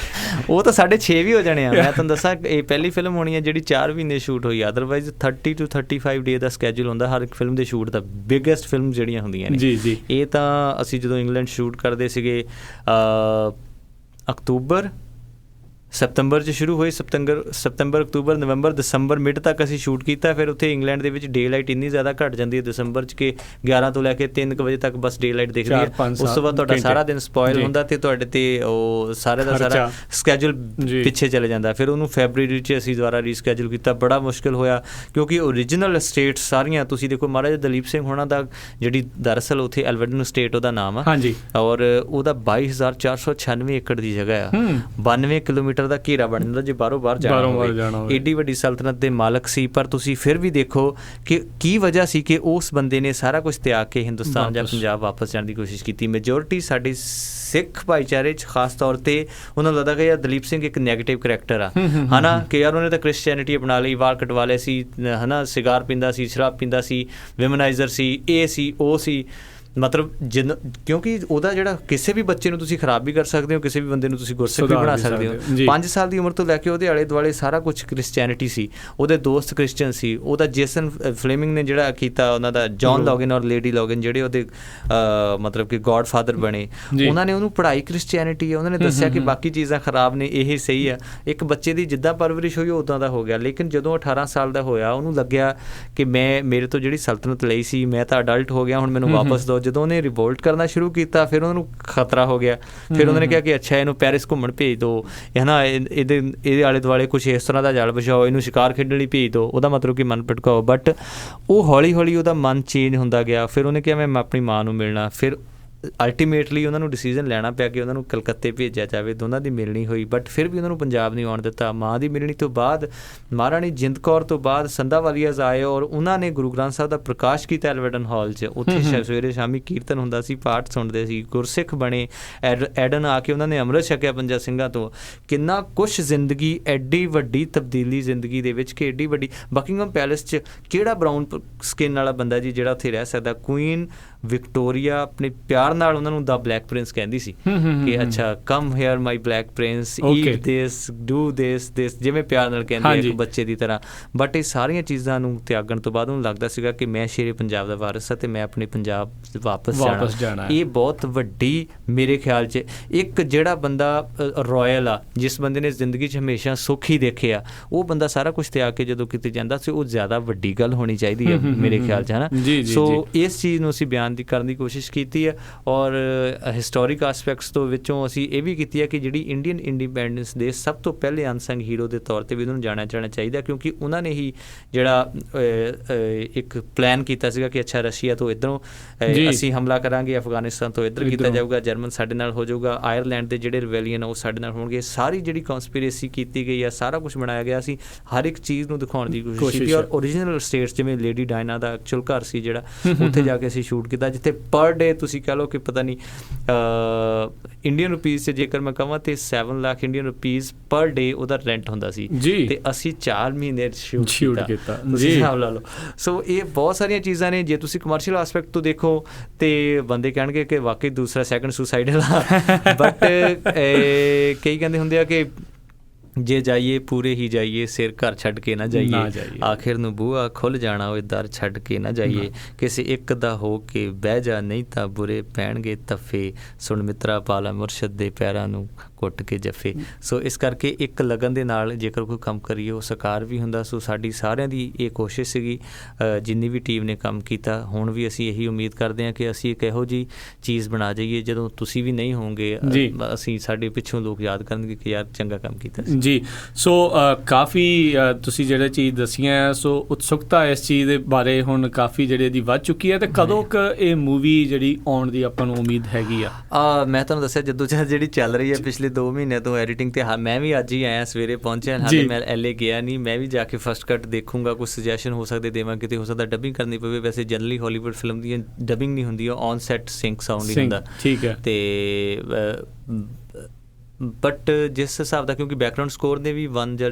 ਉਹ ਤਾਂ 6.5 ਵੀ ਹੋ ਜਾਣੇ ਆ। ਮੈਂ ਤੁਹਾਨੂੰ ਦੱਸਾਂ ਇਹ ਪਹਿਲੀ ਫਿਲਮ ਹੋਣੀ ਹੈ ਜਿਹੜੀ 4 ਮਹੀਨੇ ਸ਼ੂਟ ਹੋਈ, otherwise 30 to 35 day the schedule ਹੁੰਦਾ ਹਰ ਇੱਕ ਫਿਲਮ ਦੇ ਸ਼ੂਟ ਦਾ। ਬਿਗੇਸਟ ਫਿਲਮ ਜਿਹੜੀਆਂ ਹੁੰਦੀਆਂ ਨੇ ਜੀ। ਇਹ ਤਾਂ ਅਸੀਂ ਜਦੋਂ ਇੰਗਲੈਂਡ ਸ਼ੂਟ ਕਰਦੇ ਸੀਗੇ ਸਤੰਬਰ 'ਚ ਸ਼ੁਰੂ ਹੋਈ, ਸਤੰਬਰ, ਅਕਤੂਬਰ, ਨਵੰਬਰ, ਦਸੰਬਰ ਮਿਡ ਤੱਕ ਅਸੀਂ ਸ਼ੂਟ ਕੀਤਾ। ਫਿਰ ਉੱਥੇ ਇੰਗਲੈਂਡ ਦੇ ਵਿੱਚ ਡੇ ਲਾਈਟ ਇੰਨੀ ਜ਼ਿਆਦਾ ਘੱਟ ਜਾਂਦੀ ਹੈ ਦਸੰਬਰ 'ਚ ਕਿ 11 ਤੋਂ ਲੈ ਕੇ 3 ਵਜੇ ਤੱਕ ਬਸ ਡੇ ਲਾਈਟ ਦਿਖਦੀ ਹੈ। ਉਸ ਤੋਂ ਬਾਅਦ ਤੁਹਾਡਾ ਸਾਰਾ ਦਿਨ ਸਪੋਇਲ ਹੁੰਦਾ ਅਤੇ ਤੁਹਾਡੇ 'ਤੇ ਉਹ ਸਾਰੇ ਦਾ ਸਾਰਾ ਸਕੈਜੂਲ ਪਿੱਛੇ ਚਲੇ ਜਾਂਦਾ। ਫਿਰ ਉਹਨੂੰ ਫੈਬਰਰੀ 'ਚ ਅਸੀਂ ਦੁਬਾਰਾ ਰੀਸਕੈਜੂਲ ਕੀਤਾ। ਬੜਾ ਮੁਸ਼ਕਿਲ ਹੋਇਆ ਕਿਉਂਕਿ ਓਰੀਜਨਲ ਸਟੇਟਸ ਸਾਰੀਆਂ ਤੁਸੀਂ ਦੇਖੋ, ਮਹਾਰਾਜਾ ਦਲੀਪ ਸਿੰਘ ਹੋਣਾ ਦਾ ਜਿਹੜੀ ਦਰਅਸਲ ਉੱਥੇ ਐਲਵਰਡਨ ਸਟੇਟ ਉਹਦਾ ਨਾਮ ਆ, ਔਰ ਉਹਦਾ 22,496 ਏਕੜ ਦੀ ਜਗ੍ਹਾ ਆ, 92 ਕਿਲੋਮੀਟਰ ਦਾ ਘੇਰਾ ਬਣ ਜਾਂਦਾ ਜੇ ਬਾਹਰੋਂ ਬਾਹਰ ਜਾਣਾ ਹੋਵੇ। ਏਡੀ ਵੱਡੀ ਸਲਤਨਤ ਦੇ ਮਾਲਕ ਸੀ, ਪਰ ਤੁਸੀਂ ਫਿਰ ਵੀ ਦੇਖੋ ਕਿ ਕੀ ਵਜ੍ਹਾ ਸੀ ਕਿ ਉਸ ਬੰਦੇ ਨੇ ਸਾਰਾ ਕੁਝ ਤਿਆਗ ਕੇ ਹਿੰਦੁਸਤਾਨ ਜਾਂ ਪੰਜਾਬ ਵਾਪਸ ਜਾਣ ਦੀ ਕੋਸ਼ਿਸ਼ ਕੀਤੀ। ਮੈਜੋਰਿਟੀ ਸਾਡੀ ਸਿੱਖ ਭਾਈਚਾਰੇ 'ਚ ਖਾਸ ਤੌਰ 'ਤੇ ਉਹਨਾਂ ਨੂੰ ਲੱਗਦਾ ਕਿ ਯਾਰ ਦਲੀਪ ਸਿੰਘ ਇੱਕ ਨੈਗੇਟਿਵ ਕਰੈਕਟਰ ਆ, ਹੈ ਨਾ, ਕਿ ਯਾਰ ਉਹਨੇ ਤਾਂ ਕ੍ਰਿਸਚੈਨਿਟੀ ਅਪਣਾ ਲਈ, ਵਾਲ ਕਟਵਾ ਲਏ ਸੀ, ਹੈ ਨਾ, ਸਿਗਾਰ ਪੀਂਦਾ ਸੀ, ਸ਼ਰਾਬ ਪੀਂਦਾ ਸੀ, ਵਿਮਨਾਈਜ਼ਰ ਸੀ, ਇਹ ਸੀ, ਉਹ ਸੀ। ਮਤਲਬ ਕਿਉਂਕਿ ਉਹਦਾ ਜਿਹੜਾ ਕਿਸੇ ਵੀ ਬੱਚੇ ਨੂੰ ਤੁਸੀਂ ਖਰਾਬ ਵੀ ਕਰ ਸਕਦੇ ਹੋ, ਕਿਸੇ ਵੀ ਬੰਦੇ ਨੂੰ ਤੁਸੀਂ ਗੁਰਸਿੱਖ ਵੀ ਬਣਾ ਸਕਦੇ ਹੋ। 5 ਸਾਲ ਦੀ ਉਮਰ ਤੋਂ ਲੈ ਕੇ ਉਹਦੇ ਆਲੇ ਦੁਆਲੇ ਸਾਰਾ ਕੁਛ ਕ੍ਰਿਸਚੈਨਿਟੀ ਸੀ, ਉਹਦੇ ਦੋਸਤ ਕ੍ਰਿਸਚਨ ਸੀ। ਉਹਦਾ ਜੇਸਨ ਫਲੇਮਿੰਗ ਨੇ ਜਿਹੜਾ ਕੀਤਾ, ਉਹਨਾਂ ਦਾ ਜੌਨ ਲੋਗਨ ਔਰ ਲੇਡੀ ਲੋਗਨ ਜਿਹੜੇ ਉਹਦੇ ਮਤਲਬ ਕਿ ਗੋਡ ਫਾਦਰ ਬਣੇ, ਉਹਨਾਂ ਨੇ ਉਹਨੂੰ ਪੜ੍ਹਾਈ ਕ੍ਰਿਸਚੈਨਿਟੀ ਹੈ, ਉਹਨਾਂ ਨੇ ਦੱਸਿਆ ਕਿ ਬਾਕੀ ਚੀਜ਼ਾਂ ਖਰਾਬ ਨੇ, ਇਹ ਸਹੀ ਆ। ਇੱਕ ਬੱਚੇ ਦੀ ਜਿੱਦਾਂ ਪਰਵਰਿਸ਼ ਹੋਈ ਉੱਦਾਂ ਦਾ ਹੋ ਗਿਆ। ਲੇਕਿਨ ਜਦੋਂ 18 ਸਾਲ ਦਾ ਹੋਇਆ ਉਹਨੂੰ ਲੱਗਿਆ ਕਿ ਮੇਰੇ ਤੋਂ ਜਿਹੜੀ ਸਲਤਨਤ ਲਈ ਸੀ, ਮੈਂ ਤਾਂ ਅਡਲਟ ਹੋ ਗਿਆ, ਹੁਣ ਮੈਨੂੰ ਵਾਪਸ ਦਿਓ। ਜਦੋਂ ਉਹਨੇ ਰਿਵੋਲਟ ਕਰਨਾ ਸ਼ੁਰੂ ਕੀਤਾ ਫਿਰ ਉਹਨਾਂ ਨੂੰ ਖਤਰਾ ਹੋ ਗਿਆ। ਫਿਰ ਉਹਨਾਂ ਨੇ ਕਿਹਾ ਕਿ ਅੱਛਾ ਇਹਨੂੰ ਪੈਰਿਸ ਘੁੰਮਣ ਭੇਜ ਦਿਓ, ਹੈ ਨਾ, ਇਹਦੇ ਆਲੇ ਦੁਆਲੇ ਕੁਛ ਇਸ ਤਰ੍ਹਾਂ ਦਾ ਜਾਲ ਵਿਛਾਓ, ਇਹਨੂੰ ਸ਼ਿਕਾਰ ਖੇਡਣ ਲਈ ਭੇਜ ਦਿਓ, ਉਹਦਾ ਮਤਲਬ ਕਿ ਮਨ ਭਟਕਾਓ। ਬਟ ਉਹ ਹੌਲੀ ਹੌਲੀ ਉਹਦਾ ਮਨ ਚੇਂਜ ਹੁੰਦਾ ਗਿਆ। ਫਿਰ ਉਹਨੇ ਕਿਹਾ ਮੈਂ ਆਪਣੀ ਮਾਂ ਨੂੰ ਮਿਲਣਾ। ਫਿਰ ਅਲਟੀਮੇਟਲੀ ਉਹਨਾਂ ਨੂੰ ਡਿਸੀਜ਼ਨ ਲੈਣਾ ਪਿਆ ਕਿ ਉਹਨਾਂ ਨੂੰ ਕਲਕੱਤੇ ਭੇਜਿਆ ਜਾਵੇ। ਦੋਨਾਂ ਦੀ ਮਿਲਣੀ ਹੋਈ, ਬਟ ਫਿਰ ਵੀ ਉਹਨਾਂ ਨੂੰ ਪੰਜਾਬ ਨਹੀਂ ਆਉਣ ਦਿੱਤਾ। ਮਾਂ ਦੀ ਮਿਲਣੀ ਤੋਂ ਬਾਅਦ ਮਹਾਰਾਣੀ ਜਿੰਦ ਕੌਰ ਤੋਂ ਬਾਅਦ ਸੰਧਾਵਾਲੀਆਜ਼ ਆਏ ਔਰ ਉਹਨਾਂ ਨੇ ਗੁਰੂ ਗ੍ਰੰਥ ਸਾਹਿਬ ਦਾ ਪ੍ਰਕਾਸ਼ ਕੀਤਾ ਐਲਵਰਡਨ ਹਾਲ 'ਚ। ਉੱਥੇ ਸਵੇਰੇ ਸ਼ਾਮੀ ਕੀਰਤਨ ਹੁੰਦਾ ਸੀ, ਪਾਠ ਸੁਣਦੇ ਸੀ, ਗੁਰਸਿੱਖ ਬਣੇ। ਐਡਨ ਆ ਕੇ ਉਹਨਾਂ ਨੇ ਅੰਮ੍ਰਿਤ ਛਕਿਆ 5 ਸਿੰਘਾਂ ਤੋਂ। ਕਿੰਨਾ ਕੁਛ ਜ਼ਿੰਦਗੀ, ਐਡੀ ਵੱਡੀ ਤਬਦੀਲੀ ਜ਼ਿੰਦਗੀ ਦੇ ਵਿੱਚ ਕਿ ਐਡੀ ਵੱਡੀ। ਬਕਿੰਗਮ ਪੈਲੇਸ 'ਚ ਕਿਹੜਾ ਬਰਾਊਨ ਸਕਿਨ ਵਾਲਾ ਬੰਦਾ ਜੀ ਜਿਹੜਾ ਉੱਥੇ ਰਹਿ ਸਕਦਾ? ਕੁਈਨ ਵਿਕਟੋਰੀਆ ਆਪਣੇ ਪਿਆਰ ਨਾਲ ਉਹਨਾਂ ਨੂੰ ਦਾ ਬਲੈਕ ਪ੍ਰਿੰਸ ਕਹਿੰਦੀ ਸੀ ਕਿ ਅੱਛਾ come here my black prince, eat this, do this, ਜਿਵੇਂ ਪਿਆਰ ਨਾਲ ਕਹਿੰਦੇ ਇੱਕ ਬੱਚੇ ਦੀ ਤਰ੍ਹਾਂ। ਬਟ ਇਹ ਸਾਰੀਆਂ ਚੀਜ਼ਾਂ ਨੂੰ ਤਿਆਗਣ ਤੋਂ ਬਾਅਦ ਉਹਨੂੰ ਲੱਗਦਾ ਸੀਗਾ ਕਿ ਮੈਂ ਸ਼ੇਰੇ ਪੰਜਾਬ ਦਾ ਵਾਰਿਸ ਹਾਂ ਅਤੇ ਮੈਂ ਆਪਣੇ ਪੰਜਾਬ ਵਾਪਸ ਜਾਣਾ। ਇਹ ਬਹੁਤ ਵੱਡੀ ਮੇਰੇ ਖਿਆਲ 'ਚ ਇੱਕ ਜਿਹੜਾ ਬੰਦਾ ਰਾਇਲ ਆ, ਜਿਸ ਬੰਦੇ ਨੇ ਜ਼ਿੰਦਗੀ 'ਚ ਹਮੇਸ਼ਾ ਸੁੱਖ ਹੀ ਦੇਖਿਆ, ਉਹ ਬੰਦਾ ਸਾਰਾ ਕੁਛ ਤਿਆਗ ਕੇ ਜਦੋਂ ਕਿਤੇ ਜਾਂਦਾ ਸੀ, ਉਹ ਜ਼ਿਆਦਾ ਵੱਡੀ ਗੱਲ ਹੋਣੀ ਚਾਹੀਦੀ ਹੈ ਮੇਰੇ ਖਿਆਲ 'ਚ, ਹੈ ਨਾ। ਸੋ ਇਸ ਚੀਜ਼ ਨੂੰ ਅਸੀਂ ਬਿਆਨ ਕਰਨ ਦੀ ਕੋਸ਼ਿਸ਼ ਕੀਤੀ ਹੈ। ਔਰ ਹਿਸਟੋਰਿਕ ਐਸਪੈਕਟਸ ਤੋਂ ਵਿੱਚੋਂ ਅਸੀਂ ਇਹ ਵੀ ਕੀਤੀ ਹੈ ਕਿ ਜਿਹੜੀ ਇੰਡੀਅਨ ਇੰਡੀਪੈਂਡੈਂਸ ਦੇ ਸਭ ਤੋਂ ਪਹਿਲੇ ਅਨਸੰਗ ਹੀਰੋ ਦੇ ਤੌਰ 'ਤੇ ਵੀ ਉਹਨਾਂ ਨੂੰ ਜਾਣਿਆ ਜਾਣਾ ਚਾਹੀਦਾ, ਕਿਉਂਕਿ ਉਹਨਾਂ ਨੇ ਹੀ ਜਿਹੜਾ ਇੱਕ ਪਲਾਨ ਕੀਤਾ ਸੀਗਾ ਕਿ ਅੱਛਾ ਰਸ਼ੀਆ ਤੋਂ ਇੱਧਰੋਂ ਅਸੀਂ ਹਮਲਾ ਕਰਾਂਗੇ, ਅਫਗਾਨਿਸਤਾਨ ਤੋਂ ਇੱਧਰ ਕੀਤਾ ਜਾਊਗਾ, ਜਰਮਨ ਸਾਡੇ ਨਾਲ ਹੋ ਜਾਊਗਾ, ਆਇਰਲੈਂਡ ਦੇ ਜਿਹੜੇ ਰਿਵੈਲੀਅਨ ਉਹ ਸਾਡੇ ਨਾਲ ਹੋਣਗੇ। ਸਾਰੀ ਜਿਹੜੀ ਕੌਂਸਪੀਰੇਸੀ ਕੀਤੀ ਗਈ ਆ, ਸਾਰਾ ਕੁਛ ਬਣਾਇਆ ਗਿਆ ਸੀ, ਹਰ ਇੱਕ ਚੀਜ਼ ਨੂੰ ਦਿਖਾਉਣ ਦੀ ਕੋਸ਼ਿਸ਼ ਕੀਤੀ। ਔਰ ਓਰੀਜਨਲ ਸਟੇਟਸ ਜਿਵੇਂ ਲੇਡੀ ਡਾਇਨਾ ਦਾ ਐਕਚੁਅਲ ਘਰ ਸੀ ਜਿਹੜਾ, ਉੱਥੇ ਜਾ ਕੇ ਅਸੀਂ ਸ਼ੂਟ ਕੀਤਾ, ਜਿੱਥੇ ਪਰ ਡੇ ਤੁਸੀਂ ਕਹਿ ਲਓ ਕਿ ਪਤਾ ਨਹੀਂ ਇੰਡੀਅਨ ਰੁਪੀਜ਼ 'ਚ ਜੇਕਰ ਮੈਂ ਕਹਾਂ ਤਾਂ 7 ਲੱਖ ਇੰਡੀਅਨ ਰੁਪੀਜ਼ ਪਰ ਡੇ ਉਹਦਾ ਰੈਂਟ ਹੁੰਦਾ ਸੀ, ਅਤੇ ਅਸੀਂ 4 ਮਹੀਨੇ ਸ਼ੂਟ ਕੀਤਾ। ਤੁਸੀਂ ਹਿਸਾਬ ਲਾ ਲਓ। ਸੋ ਇਹ ਬਹੁਤ ਸਾਰੀਆਂ ਚੀਜ਼ਾਂ ਨੇ। ਜੇ ਤੁਸੀਂ ਕਮਰਸ਼ੀਅਲ ਆਸਪੈਕਟ ਤੋਂ ਦੇਖੋ ਤੇ ਬੰਦੇ ਕਹਿਣਗੇ ਕਿ ਵਾਕਈ ਦੂਸਰਾ ਸੈਕਿੰਡ ਸੁਸਾਈਡਲ ਆ, ਬਟ ਕਈ ਕਹਿੰਦੇ ਹੁੰਦੇ ਆ ਕਿ ਜੇ ਜਾਈਏ ਪੂਰੇ ਹੀ ਜਾਈਏ, ਸਿਰ ਘਰ ਛੱਡ ਕੇ ਨਾ ਜਾਈਏ, ਆਖਿਰ ਨੂੰ ਬੂਹਾ ਖੁੱਲ੍ਹ ਜਾਣਾ, ਉਹ ਦਰ ਛੱਡ ਕੇ ਨਾ ਜਾਈਏ, ਕਿਸੇ ਇੱਕ ਦਾ ਹੋ ਕੇ ਬਹਿ ਜਾ, ਨਹੀਂ ਤਾਂ ਬੁਰੇ ਪੈਣਗੇ ਤੱਫੇ, ਸੁਣ ਮਿੱਤਰਾ ਪਾਲਾ ਮੁਰਸ਼ਦ ਦੇ ਪੈਰਾਂ ਨੂੰ ਕੁੱਟ ਕੇ ਜੱਫੇ। ਸੋ ਇਸ ਕਰਕੇ ਇੱਕ ਲਗਨ ਦੇ ਨਾਲ ਜੇਕਰ ਕੋਈ ਕੰਮ ਕਰੀਏ ਉਹ ਸਾਕਾਰ ਵੀ ਹੁੰਦਾ। ਸੋ ਸਾਡੀ ਸਾਰਿਆਂ ਦੀ ਇਹ ਕੋਸ਼ਿਸ਼ ਸੀਗੀ, ਜਿੰਨੀ ਵੀ ਟੀਮ ਨੇ ਕੰਮ ਕੀਤਾ। ਹੁਣ ਵੀ ਅਸੀਂ ਇਹੀ ਉਮੀਦ ਕਰਦੇ ਹਾਂ ਕਿ ਅਸੀਂ ਇੱਕ ਇਹੋ ਜਿਹੀ ਚੀਜ਼ ਬਣਾ ਜਾਈਏ ਜਦੋਂ ਤੁਸੀਂ ਵੀ ਨਹੀਂ ਹੋਵੋਗੇ, ਅਸੀਂ ਸਾਡੇ ਪਿੱਛੋਂ ਲੋਕ ਯਾਦ ਕਰਨਗੇ ਕਿ ਯਾਰ ਚੰਗਾ ਕੰਮ ਕੀਤਾ ਜੀ। ਸੋ ਕਾਫੀ ਤੁਸੀਂ ਜਿਹੜੇ ਚੀਜ਼ ਦੱਸੀਆਂ, ਸੋ ਉਤਸੁਕਤਾ ਇਸ ਚੀਜ਼ ਦੇ ਬਾਰੇ ਹੁਣ ਕਾਫੀ ਜਿਹੜੇ ਦੀ ਵੱਧ ਚੁੱਕੀ ਹੈ। ਅਤੇ ਕਦੋਂ ਕੁ ਇਹ ਮੂਵੀ ਜਿਹੜੀ ਆਉਣ ਦੀ ਆਪਾਂ ਨੂੰ ਉਮੀਦ ਹੈਗੀ ਆ? ਮੈਂ ਤੁਹਾਨੂੰ ਦੱਸਿਆ ਜਦੋਂ ਜਿਹੜੀ ਚੱਲ ਰਹੀ ਹੈ ਪਿਛਲੇ 2 ਮਹੀਨੇ ਤੋਂ ਐਡੀਟਿੰਗ 'ਤੇ। ਮੈਂ ਵੀ ਅੱਜ ਹੀ ਆਇਆ, ਸਵੇਰੇ ਪਹੁੰਚਿਆ, ਹਾਲੇ ਮੈਂ LA ਗਿਆ ਨਹੀਂ। ਮੈਂ ਵੀ ਜਾ ਕੇ ਫਸਟ ਕੱਟ ਦੇਖੂੰਗਾ, ਕੁਛ ਸੁਜੈਸ਼ਨ ਹੋ ਸਕਦੇ ਦੇਵਾਂ, ਕਿਤੇ ਹੋ ਸਕਦਾ ਡਬਿੰਗ ਕਰਨੀ ਪਵੇ। ਵੈਸੇ ਜਨਰਲੀ ਹਾਲੀਵੁੱਡ ਫਿਲਮ ਦੀਆਂ ਡਬਿੰਗ ਨਹੀਂ ਹੁੰਦੀ, ਉਹ ਔਨ ਸੈਟ ਸਿੰਕ ਸਾਊਂਡ ਹੀ ਹੁੰਦਾ। ਠੀਕ ਹੈ। ਅਤੇ ਬਟ ਜਿਸ ਹਿਸਾਬ ਦਾ, ਕਿਉਂਕਿ ਬੈਕਗਰਾਊਂਡ ਸਕੋਰ ਦੇ ਵੀ 1 ਜਾਂ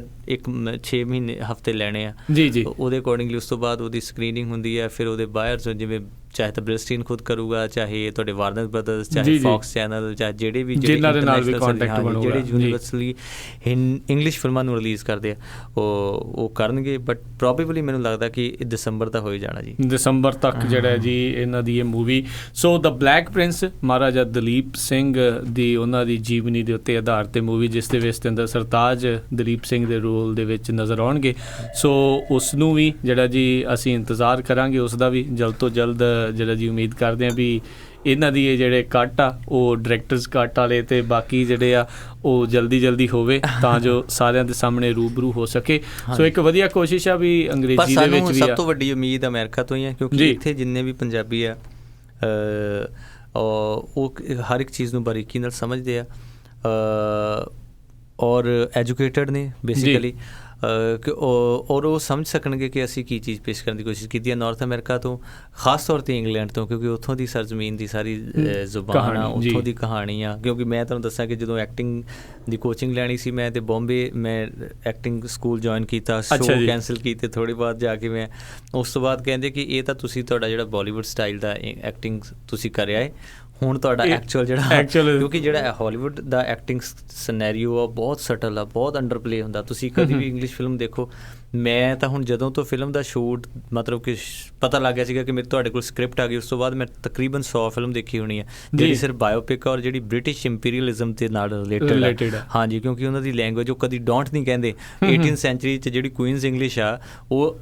6 ਮਹੀਨੇ ਹਫ਼ਤੇ ਲੈਣੇ ਆ ਜੀ, ਉਹਦੇ ਅਕੋਰਡਿੰਗਲੀ ਉਸ ਤੋਂ ਬਾਅਦ ਉਹਦੀ ਸਕਰੀਨਿੰਗ ਹੁੰਦੀ ਹੈ। ਫਿਰ ਉਹਦੇ ਬਾਹਰ ਜਿਵੇਂ ਚਾਹੇ ਤਾਂ ਬ੍ਰਿਲਸਟੀਨ ਖੁਦ ਕਰੂਗਾ, ਚਾਹੇ ਤੁਹਾਡੇ ਵਾਰਨਰ ਬ੍ਰਦਰਸ, ਚਾਹੇ ਫੌਕਸ ਚੈਨਲ, ਚਾਹੇ ਜਿਹੜੇ ਵੀ ਜਿਨ੍ਹਾਂ ਦੇ ਨਾਲ ਵੀ ਕੰਟੈਕਟ ਬਣੂਗਾ, ਜਿਹੜੇ ਯੂਨੀਵਰਸਲੀ ਇੰਗਲਿਸ਼ ਫਿਲਮਾਂ ਨੂੰ ਰਿਲੀਜ਼ ਕਰਦੇ ਆ ਉਹ ਕਰਨਗੇ। ਬਟ ਪ੍ਰੋਬੇਬਲੀ ਮੈਨੂੰ ਲੱਗਦਾ ਕਿ ਦਸੰਬਰ ਦਾ ਹੋ ਹੀ ਜਾਣਾ ਜੀ, ਦਸੰਬਰ ਤੱਕ ਜਿਹੜਾ ਜੀ ਇਹਨਾਂ ਦੀ ਇਹ ਮੂਵੀ। ਸੋ ਦ ਬਲੈਕ ਪ੍ਰਿੰਸ, ਮਹਾਰਾਜਾ ਦਲੀਪ ਸਿੰਘ ਦੀ ਉਹਨਾਂ ਦੀ ਜੀਵਨੀ ਦੇ ਉੱਤੇ ਆਧਾਰਿਤ ਮੂਵੀ, ਜਿਸ ਦੇ ਵਿੱਚ ਸਤਿੰਦਰ ਸਰਤਾਜ ਦਲੀਪ ਸਿੰਘ ਦੇ ਰੋਲ ਦੇ ਵਿੱਚ ਨਜ਼ਰ ਆਉਣਗੇ। ਸੋ ਉਸ ਨੂੰ ਵੀ ਜਿਹੜਾ ਜੀ ਅਸੀਂ ਇੰਤਜ਼ਾਰ ਕਰਾਂਗੇ, ਉਸ ਦਾ ਵੀ ਜਲਦ ਤੋਂ ਜਲਦ ਜਿਹੜਾ ਜੀ ਉਮੀਦ ਕਰਦੇ ਹਾਂ ਵੀ ਇਹਨਾਂ ਦੀ ਇਹ ਜਿਹੜੇ ਕੱਟ ਆ ਉਹ ਡਾਇਰੈਕਟਰਸ ਕੱਟ ਵਾਲੇ ਤੇ ਬਾਕੀ ਜਿਹੜੇ ਆ ਉਹ ਜਲਦੀ ਹੋਵੇ ਤਾਂ ਜੋ ਸਾਰਿਆਂ ਦੇ ਸਾਹਮਣੇ ਰੂਬਰੂ ਹੋ ਸਕੇ। ਸੋ ਇੱਕ ਵਧੀਆ ਕੋਸ਼ਿਸ਼ ਆ ਵੀ ਅੰਗਰੇਜ਼ੀ ਦੇ ਵਿੱਚ ਵੀ ਸਭ ਤੋਂ ਵੱਡੀ ਉਮੀਦ ਅਮਰੀਕਾ ਤੋਂ ਹੀ ਹੈ, ਕਿਉਂਕਿ ਇੱਥੇ ਜਿੰਨੇ ਵੀ ਪੰਜਾਬੀ ਆ ਉਹ ਹਰ ਇੱਕ ਚੀਜ਼ ਨੂੰ ਬਾਰੀਕੀ ਨਾਲ ਸਮਝਦੇ ਆ ਔਰ ਐਜੂਕੇਟਡ ਨੇ ਬੇਸਿਕਲੀ, ਔਰ ਉਹ ਸਮਝ ਸਕਣਗੇ ਕਿ ਅਸੀਂ ਕੀ ਚੀਜ਼ ਪੇਸ਼ ਕਰਨ ਦੀ ਕੋਸ਼ਿਸ਼ ਕੀਤੀ ਹੈ। ਨਾਰਥ ਅਮਰੀਕਾ ਤੋਂ, ਖਾਸ ਤੌਰ 'ਤੇ ਇੰਗਲੈਂਡ ਤੋਂ, ਕਿਉਂਕਿ ਉੱਥੋਂ ਦੀ ਸਰਜ਼ਮੀਨ ਦੀ ਸਾਰੀ ਜ਼ੁਬਾਨ ਆ, ਉੱਥੋਂ ਦੀ ਕਹਾਣੀ ਆ। ਕਿਉਂਕਿ ਮੈਂ ਤੁਹਾਨੂੰ ਦੱਸਾਂ ਕਿ ਜਦੋਂ ਐਕਟਿੰਗ ਦੀ ਕੋਚਿੰਗ ਲੈਣੀ ਸੀ ਮੈਂ, ਅਤੇ ਬੰਬੇ ਮੈਂ ਐਕਟਿੰਗ ਸਕੂਲ ਜੁਆਇਨ ਕੀਤਾ, ਸ਼ੋਅ ਕੈਂਸਲ ਕੀਤੇ ਥੋੜ੍ਹੀ ਬਾਅਦ ਜਾ ਕੇ ਮੈਂ। ਉਸ ਤੋਂ ਬਾਅਦ ਕਹਿੰਦੇ ਕਿ ਇਹ ਤਾਂ ਤੁਸੀਂ ਤੁਹਾਡਾ ਜਿਹੜਾ ਬਾਲੀਵੁੱਡ ਸਟਾਈਲ ਦਾ ਐਕਟਿੰਗ ਤੁਸੀਂ ਕਰਿਆ ਹੈ, ਹੁਣ ਤੁਹਾਡਾ ਐਕਚੁਅਲ ਜਿਹੜਾ ਕਿਉਂਕਿ ਜਿਹੜਾ ਹਾਲੀਵੁੱਡ ਦਾ ਐਕਟਿੰਗ ਸਿਨੈਰੀਓ ਆ ਬਹੁਤ ਸਟਲ ਆ, ਬਹੁਤ ਅੰਡਰ ਪਲੇ ਹੁੰਦਾ। ਤੁਸੀਂ ਕਦੀ ਵੀ ਇੰਗਲਿਸ਼ ਫਿਲਮ ਦੇਖੋ, ਮੈਂ ਤਾਂ ਹੁਣ ਜਦੋਂ ਤੋਂ ਫਿਲਮ ਦਾ ਸ਼ੂਟ ਮਤਲਬ ਕਿ ਪਤਾ ਲੱਗ ਗਿਆ ਸੀਗਾ ਕਿ ਮੇਰੇ ਤੁਹਾਡੇ ਕੋਲ ਸਕ੍ਰਿਪਟ ਆ ਗਈ, ਉਸ ਤੋਂ ਬਾਅਦ ਮੈਂ ਤਕਰੀਬਨ 100 ਫਿਲਮ ਦੇਖੀ ਹੋਣੀ ਹੈ ਜਿਹੜੀ ਸਿਰਫ ਬਾਇਓਪਿਕ ਔਰ ਜਿਹੜੀ ਬ੍ਰਿਟਿਸ਼ ਇੰਪੀਰੀਅਲਿਜ਼ਮ ਦੇ ਨਾਲ ਰਿਲੇਟਡ। ਹਾਂਜੀ, ਕਿਉਂਕਿ ਉਹਨਾਂ ਦੀ ਲੈਂਗੁਏਜ ਉਹ ਕਦੀ ਡੋਂਟ ਨਹੀਂ ਕਹਿੰਦੇ। 18th ਸੈਂਚੁਰੀ 'ਚ ਜਿਹੜੀ ਕੁਈਨਸ ਇੰਗਲਿਸ਼ ਆ ਉਹ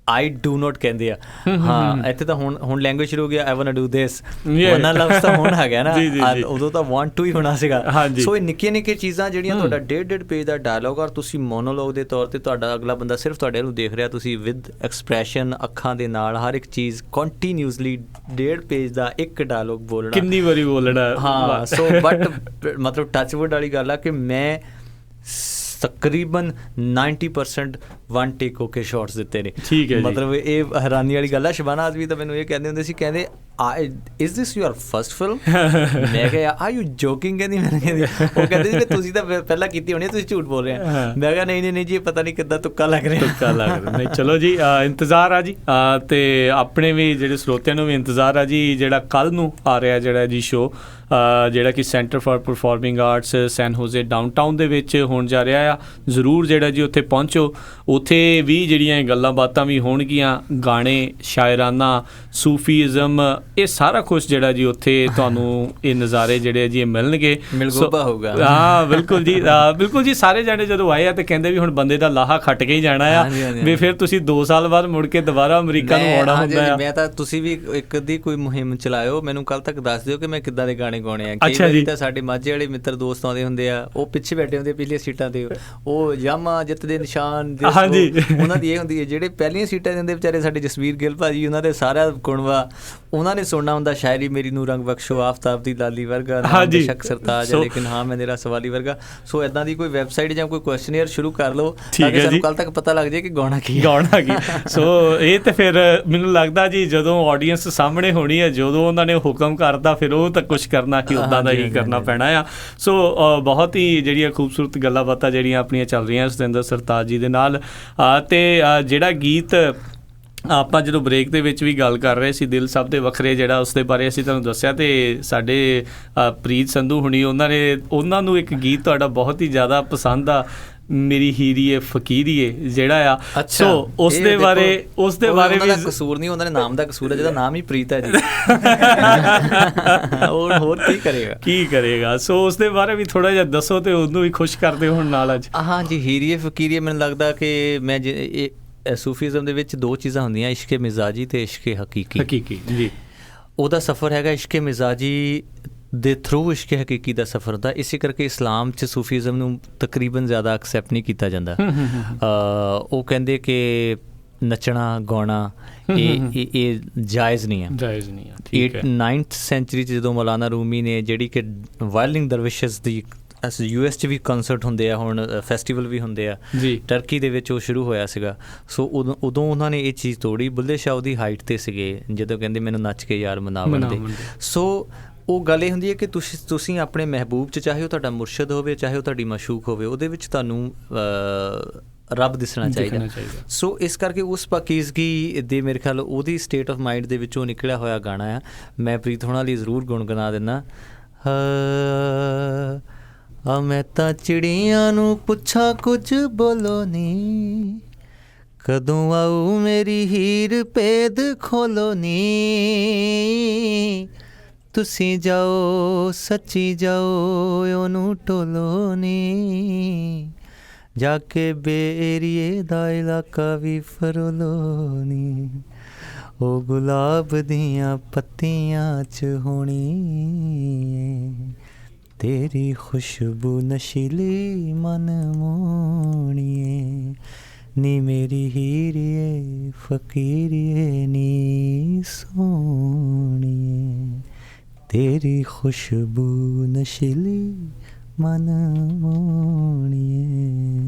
ਆਈ ਡੂ ਨੋਟ ਕਹਿੰਦੇ ਆ। ਹਾਂ, ਇੱਥੇ ਤਾਂ ਹੁਣ ਲੈਂਗੁਏਜ ਸ਼ੁਰੂ ਹੋ ਗਿਆ, I want to do this, ਵਰਨਾ ਲਵਸ ਤਾਂ ਹੁਣ ਹੈਗਾ ਨਾ, ਉਦੋਂ ਤਾਂ ਵਾਂਟ ਟੂ ਹੀ ਹੋਣਾ ਸੀਗਾ। ਸੋ ਇਹ ਨਿੱਕੀਆਂ ਚੀਜ਼ਾਂ ਜਿਹੜੀਆਂ ਤੁਹਾਡਾ 1.5 ਪੇਜ ਦਾ ਡਾਇਲੋਗ ਔਰ ਤੁਸੀਂ ਮੋਨੋਲੋਗ ਦੇ ਤੌਰ 'ਤੇ ਤੁਹਾਡਾ ਅਗਲਾ ਬੰਦਾ ਸਿਰਫ ਤੁਹਾਡੇ ਨੂੰ ਦੇਖ ਰਿਹਾ, ਤੁਸੀਂ ਵਿਦ ਐਕਸਪ੍ਰੈਸ਼ਨ ਅੱਖਾਂ ਦੇ ਨਾਲ ਹਰ ਇੱਕ ਚੀਜ਼ ਕੰਟੀਨਿਊਸਲੀ 1.5 ਪੇਜ ਦਾ ਇੱਕ ਡਾਇਲੋਗ ਬੋਲਣਾ, ਕਿੰਨੀ ਵਾਰੀ ਬੋਲਣਾ। ਹਾਂ, ਸੋ ਬਟ ਮਤਲਬ ਟੱਚਵੁੱਡ ਵਾਲੀ ਗੱਲ ਆ ਕਿ ਮੈਂ ਤਕਰੀਬਨ 90% ਵਨ ਟੇਕ ਹੋ ਕੇ ਸ਼ਾਰਟਸ ਦਿੱਤੇ ਨੇ। ਠੀਕ ਹੈ, ਮਤਲਬ ਇਹ ਹੈਰਾਨੀ ਵਾਲੀ ਗੱਲ ਆ। ਸ਼ਬਾਨਾ ਆਜ਼ਮੀ ਤਾਂ ਮੈਨੂੰ ਇਹ ਕਹਿੰਦੇ ਹੁੰਦੇ ਸੀ, ਕਹਿੰਦੇ is this your first film? ਮੈਂ ਕਿਹਾ ਆਰ ਯੂ ਜੋਕਿੰਗ? ਕਹਿੰਦੀ ਮੈਨੂੰ, ਕਹਿੰਦੀ ਉਹ ਕਹਿੰਦੇ ਸੀ ਤੁਸੀਂ ਤਾਂ ਪਹਿਲਾਂ ਕੀਤੀ ਹੋਣੀ, ਤੁਸੀਂ ਝੂਠ ਬੋਲ ਰਹੇ ਆ। ਮੈਂ ਕਿਹਾ ਨਹੀਂ ਜੀ, ਪਤਾ ਨਹੀਂ ਕਿੱਦਾਂ ਤੁੱਕਾ ਲੱਗ ਰਿਹਾ। ਨਹੀਂ, ਚਲੋ ਜੀ, ਇੰਤਜ਼ਾਰ ਆ ਜੀ, ਅਤੇ ਆਪਣੇ ਵੀ ਜਿਹੜੇ ਸਰੋਤਿਆਂ ਨੂੰ ਵੀ ਇੰਤਜ਼ਾਰ ਆ ਜੀ। ਜਿਹੜਾ ਕੱਲ੍ਹ ਨੂੰ ਆ ਰਿਹਾ ਜਿਹੜਾ ਜੀ ਸ਼ੋਅ, ਜਿਹੜਾ ਕਿ centre for performing arts San Jose downtown ਦੇ ਵਿੱਚ ਹੋਣ ਜਾ ਰਿਹਾ ਆ। ਜ਼ਰੂਰ ਜਿਹੜਾ ਜੀ ਉੱਥੇ ਪਹੁੰਚੋ, ਉੱਥੇ ਵੀ ਜਿਹੜੀਆਂ ਗੱਲਾਂ ਬਾਤਾਂ ਵੀ ਹੋਣਗੀਆਂ, ਗਾਣੇ, ਸ਼ਾਇਰਾਨਾ, ਸੂਫੀਜ਼ਮ, ਇਹ ਸਾਰਾ ਕੁਛ ਜਿਹੜਾ ਜੀ ਉੱਥੇ ਤੁਹਾਨੂੰ ਇਹ ਨਜ਼ਾਰੇ ਜਿਹੜੇ ਜੀ ਇਹ ਮਿਲਣਗੇ। ਮਿਲਗੋਬਾ ਹੋਊਗਾ। ਹਾਂ, ਬਿਲਕੁਲ ਜੀ। ਸਾਰੇ ਜਾਣੇ ਜਦੋਂ ਆਏ ਆ ਤੇ ਕਹਿੰਦੇ ਵੀ ਹੁਣ ਬੰਦੇ ਦਾ ਲਾਹਾ ਖੱਟ ਕੇ ਹੀ ਜਾਣਾ ਆ, ਵੀ ਫਿਰ ਤੁਸੀਂ 2 ਸਾਲ ਬਾਅਦ ਮੁੜ ਕੇ ਦੁਬਾਰਾ ਅਮਰੀਕਾ ਨੂੰ ਆਉਣਾ ਹੁੰਦਾ ਆ। ਮੈਂ ਤਾਂ, ਤੁਸੀਂ ਵੀ ਇੱਕ ਅੱਧੀ ਕੋਈ ਮੁਹਿੰਮ ਚਲਾਇਓ, ਮੈਨੂੰ ਕੱਲ੍ਹ ਤੱਕ ਦੱਸ ਦਿਓ ਕਿ ਮੈਂ ਕਿੱਦਾਂ ਦੇ ਗਾਣੇ ਗਾਉਣੇ ਆ। ਕਈ ਵਾਰੀ ਤਾਂ ਸਾਡੇ ਮਾਝੇ ਵਾਲੇ ਮਿੱਤਰ ਦੋਸਤ ਆਉਂਦੇ ਹੁੰਦੇ ਆ, ਉਹ ਪਿੱਛੇ ਬੈਠੇ ਹੁੰਦੇ ਪਿਛਲੀਆਂ ਸੀਟਾਂ 'ਤੇ, ਉਹ ਯਾਮਾ ਜਿੱਤ ਦੇ ਨਿਸ਼ਾਨ ਉਹਨਾਂ ਦੀ ਇਹ ਹੁੰਦੀ ਹੈ। ਜਿਹੜੇ ਪਹਿਲੀਆਂ ਸੀਟਾਂ ਦੇ ਹੁੰਦੇ ਵਿਚਾਰੇ ਸਾਡੇ ਜਸਵੀਰ ਗਿੱਲ ਭਾਜੀ, ਉਹਨਾਂ ਦੇ ਸਾਰਾ ਗੁਣਵਾ ਉਹਨਾਂ ਨੇ ਸੁਣਨਾ ਹੁੰਦਾ। ਸ਼ਾਇਰੀ ਮੇਰੀ ਨੂੰ ਰੰਗ ਬਖਸ਼ੋ, ਆਫਤਾਬ ਦੀ ਲਾਲੀ ਵਰਗਾ, ਬੇਸ਼ੱਕ ਸਰਤਾਜ ਹੈ ਲੇਕਿਨ ਹਾਂ ਮੈਂ ਤੇਰਾ ਸਵਾਲੀ ਵਰਗਾ। ਸੋ ਇੱਦਾਂ ਦੀ ਕੋਈ ਵੈਬਸਾਈਟ ਜਾਂ ਕੋਈ ਕੁਐਸਚਨੇਅਰ ਸ਼ੁਰੂ ਕਰ ਲਓ ਤਾਂ ਕਿ ਸਾਨੂੰ ਕੱਲ੍ਹ ਤੱਕ ਪਤਾ ਲੱਗ ਜਾਏ ਕਿ ਗਾਉਣਾ ਕੀ। ਸੋ ਇਹ ਤਾਂ ਫਿਰ ਮੈਨੂੰ ਲੱਗਦਾ ਜੀ ਜਦੋਂ ਆਡੀਅנס ਸਾਹਮਣੇ ਹੋਣੀ ਹੈ, ਜਦੋਂ ਉਹਨਾਂ ਨੇ ਹੁਕਮ ਕਰਦਾ ਫਿਰ ਉਹ ਤਾਂ ਕੁਛ ਕਰਨਾ ਕਿ ਉੱਦਾਂ ਦਾ ਹੀ ਕਰਨਾ ਪੈਣਾ ਆ। ਸੋ ਬਹੁਤ ਹੀ ਜਿਹੜੀਆਂ ਖੂਬਸੂਰਤ ਗੱਲਾਂ ਬਾਤਾਂ ਜਿਹੜੀਆਂ ਆਪਣੀਆਂ ਚੱਲ ਰਹੀਆਂ ਸਤਿੰਦਰ ਸਰਤਾਜ ਜੀ ਦੇ ਨਾਲ। ਅਤੇ ਜਿਹੜਾ ਗੀਤ ਆਪਾਂ ਜਦੋਂ ਬ੍ਰੇਕ ਦੇ ਵਿੱਚ ਵੀ ਗੱਲ ਕਰ ਰਹੇ ਸੀ, ਦਿਲ ਸਭ ਦੇ ਵੱਖਰੇ, ਜਿਹੜਾ ਉਸ ਦੇ ਬਾਰੇ ਅਸੀਂ ਤੁਹਾਨੂੰ ਦੱਸਿਆ, ਅਤੇ ਸਾਡੇ ਪ੍ਰੀਤ ਸੰਧੂ ਹੁਣੀ ਉਹਨਾਂ ਨੂੰ ਇੱਕ ਗੀਤ ਤੁਹਾਡਾ ਬਹੁਤ ਹੀ ਜ਼ਿਆਦਾ ਪਸੰਦ ਆ, ਮੇਰੀ ਹੀਰੀਏ ਫਕੀਰੀਏ ਜਿਹੜਾ ਆ। ਸੋ ਉਸ ਦੇ ਬਾਰੇ ਵੀ ਕਸੂਰ ਨਹੀਂ, ਉਹਨਾਂ ਦੇ ਨਾਮ ਦਾ ਕਸੂਰ ਹੈ, ਜਿਹਦਾ ਨਾਮ ਹੀ ਪ੍ਰੀਤ ਹੈ ਜੀ। ਹੋਰ ਕੀ ਕਰੇਗਾ। ਸੋ ਉਸ ਦੇ ਬਾਰੇ ਵੀ ਥੋੜ੍ਹਾ ਜਿਹਾ ਦੱਸੋ ਤੇ ਉਹਨੂੰ ਵੀ ਖੁਸ਼ ਕਰਦੇ ਹੁਣ ਨਾਲ ਅੱਜ। ਹਾਂ ਜੀ, ਹੀਰੀਏ ਫਕੀਰੀਏ ਮੈਨੂੰ ਲੱਗਦਾ ਕਿ ਮੈਂ ਸੂਫੀਜ਼ਮ ਦੇ ਵਿੱਚ 2 ਚੀਜ਼ਾਂ ਹੁੰਦੀਆਂ, ਇਸ਼ਕੇ ਮਿਜ਼ਾਜੀ ਤੇ ਇਸ਼ਕੇ ਹਕੀਕੀ ਜੀ। ਉਹਦਾ ਸਫ਼ਰ ਹੈਗਾ ਇਸ਼ਕੇ ਮਿਜ਼ਾਜੀ ਦੇ ਥਰੂ ਇਸ਼ਕੇ ਹਕੀਕੀ ਦਾ ਸਫ਼ਰ ਹੁੰਦਾ। ਇਸੇ ਕਰਕੇ ਇਸਲਾਮ 'ਚ ਸੂਫੀਜ਼ਮ ਨੂੰ ਤਕਰੀਬਨ ਜ਼ਿਆਦਾ ਐਕਸੈਪਟ ਨਹੀਂ ਕੀਤਾ ਜਾਂਦਾ। ਉਹ ਕਹਿੰਦੇ ਕਿ ਨੱਚਣਾ ਗਾਉਣਾ ਇਹ ਜਾਇਜ਼ ਨਹੀਂ ਹੈ। 9th ਸੈਂਚੁਰੀ 'ਚ ਜਦੋਂ ਮੌਲਾਨਾ ਰੂਮੀ ਨੇ, ਜਿਹੜੀ ਕਿ ਵਾਇਲਿੰਗ ਦਰਵਿਸ਼ਸ ਦੀ US 'ਚ ਵੀ ਕੰਸਰਟ ਹੁੰਦੇ ਆ, ਹੁਣ ਫੈਸਟੀਵਲ ਵੀ ਹੁੰਦੇ ਆ ਜੀ, ਟਰਕੀ ਦੇ ਵਿੱਚ ਉਹ ਸ਼ੁਰੂ ਹੋਇਆ ਸੀਗਾ। ਸੋ ਉਦੋਂ ਉਹਨਾਂ ਨੇ ਇਹ ਚੀਜ਼ ਤੋੜੀ। ਬੁੱਲੇ ਸ਼ਾਹ ਉਹਦੀ ਹਾਈਟ 'ਤੇ ਸੀਗੇ ਜਦੋਂ ਕਹਿੰਦੇ ਮੈਨੂੰ ਨੱਚ ਕੇ ਯਾਰ ਮਨਾਵਣ ਦੇ। ਸੋ ਉਹ ਗੱਲ ਇਹ ਹੁੰਦੀ ਹੈ ਕਿ ਤੁਸੀਂ ਆਪਣੇ ਮਹਿਬੂਬ 'ਚ, ਚਾਹੇ ਉਹ ਤੁਹਾਡਾ ਮੁਰਸ਼ਦ ਹੋਵੇ ਚਾਹੇ ਉਹ ਤੁਹਾਡੀ ਮਸ਼ੂਕ ਹੋਵੇ, ਉਹਦੇ ਵਿੱਚ ਤੁਹਾਨੂੰ ਰੱਬ ਦਿਸਣਾ ਚਾਹੀਦਾ। ਸੋ ਇਸ ਕਰਕੇ ਉਸ ਪਾਕੀਜ਼ਗੀ ਦੇ ਮੇਰੇ ਖਿਆਲ ਉਹਦੀ ਸਟੇਟ ਆਫ ਮਾਈਂਡ ਦੇ ਵਿੱਚੋਂ ਨਿਕਲਿਆ ਹੋਇਆ ਗਾਣਾ ਆ। ਮੈਂ ਪ੍ਰੀਤ ਹੋਣਾ ਲਈ ਜ਼ਰੂਰ ਗੁਣਗੁਣਾ ਦਿੰਦਾ। ਆ ਮੈਂ ਤਾਂ ਚਿੜੀਆਂ ਨੂੰ ਪੁੱਛਾਂ ਕੁਝ ਬੋਲੋ ਨੀ, ਕਦੋਂ ਆਊ ਮੇਰੀ ਹੀਰ ਭੇਦ ਖੋਲੋ ਨੀ, ਤੁਸੀਂ ਜਾਓ ਸੱਚੀ ਜਾਓ ਉਹਨੂੰ ਟੋਲੋ ਨੀ, ਜਾ ਕੇ ਬੇਰੀਏ ਦਾ ਇਲਾਕਾ ਵੀ ਫਰੋਲੋ ਨੀ, ਉਹ ਗੁਲਾਬ ਦੀਆਂ ਪੱਤੀਆਂ 'ਚ ਹੋਣੀ, ਤੇਰੀ ਖੁਸ਼ਬੂ ਨਸ਼ੀਲੀ ਮਨ ਮੋਹਣੀਏ, ਨੀ ਮੇਰੀ ਹੀਰੀਏ ਫਕੀਰੀਏ ਨੀ ਸੋਹਣੀਏ, ਤੇਰੀ ਖੁਸ਼ਬੂ ਨਸ਼ੀਲੀ ਮਨ ਮੋਹਣੀਏ।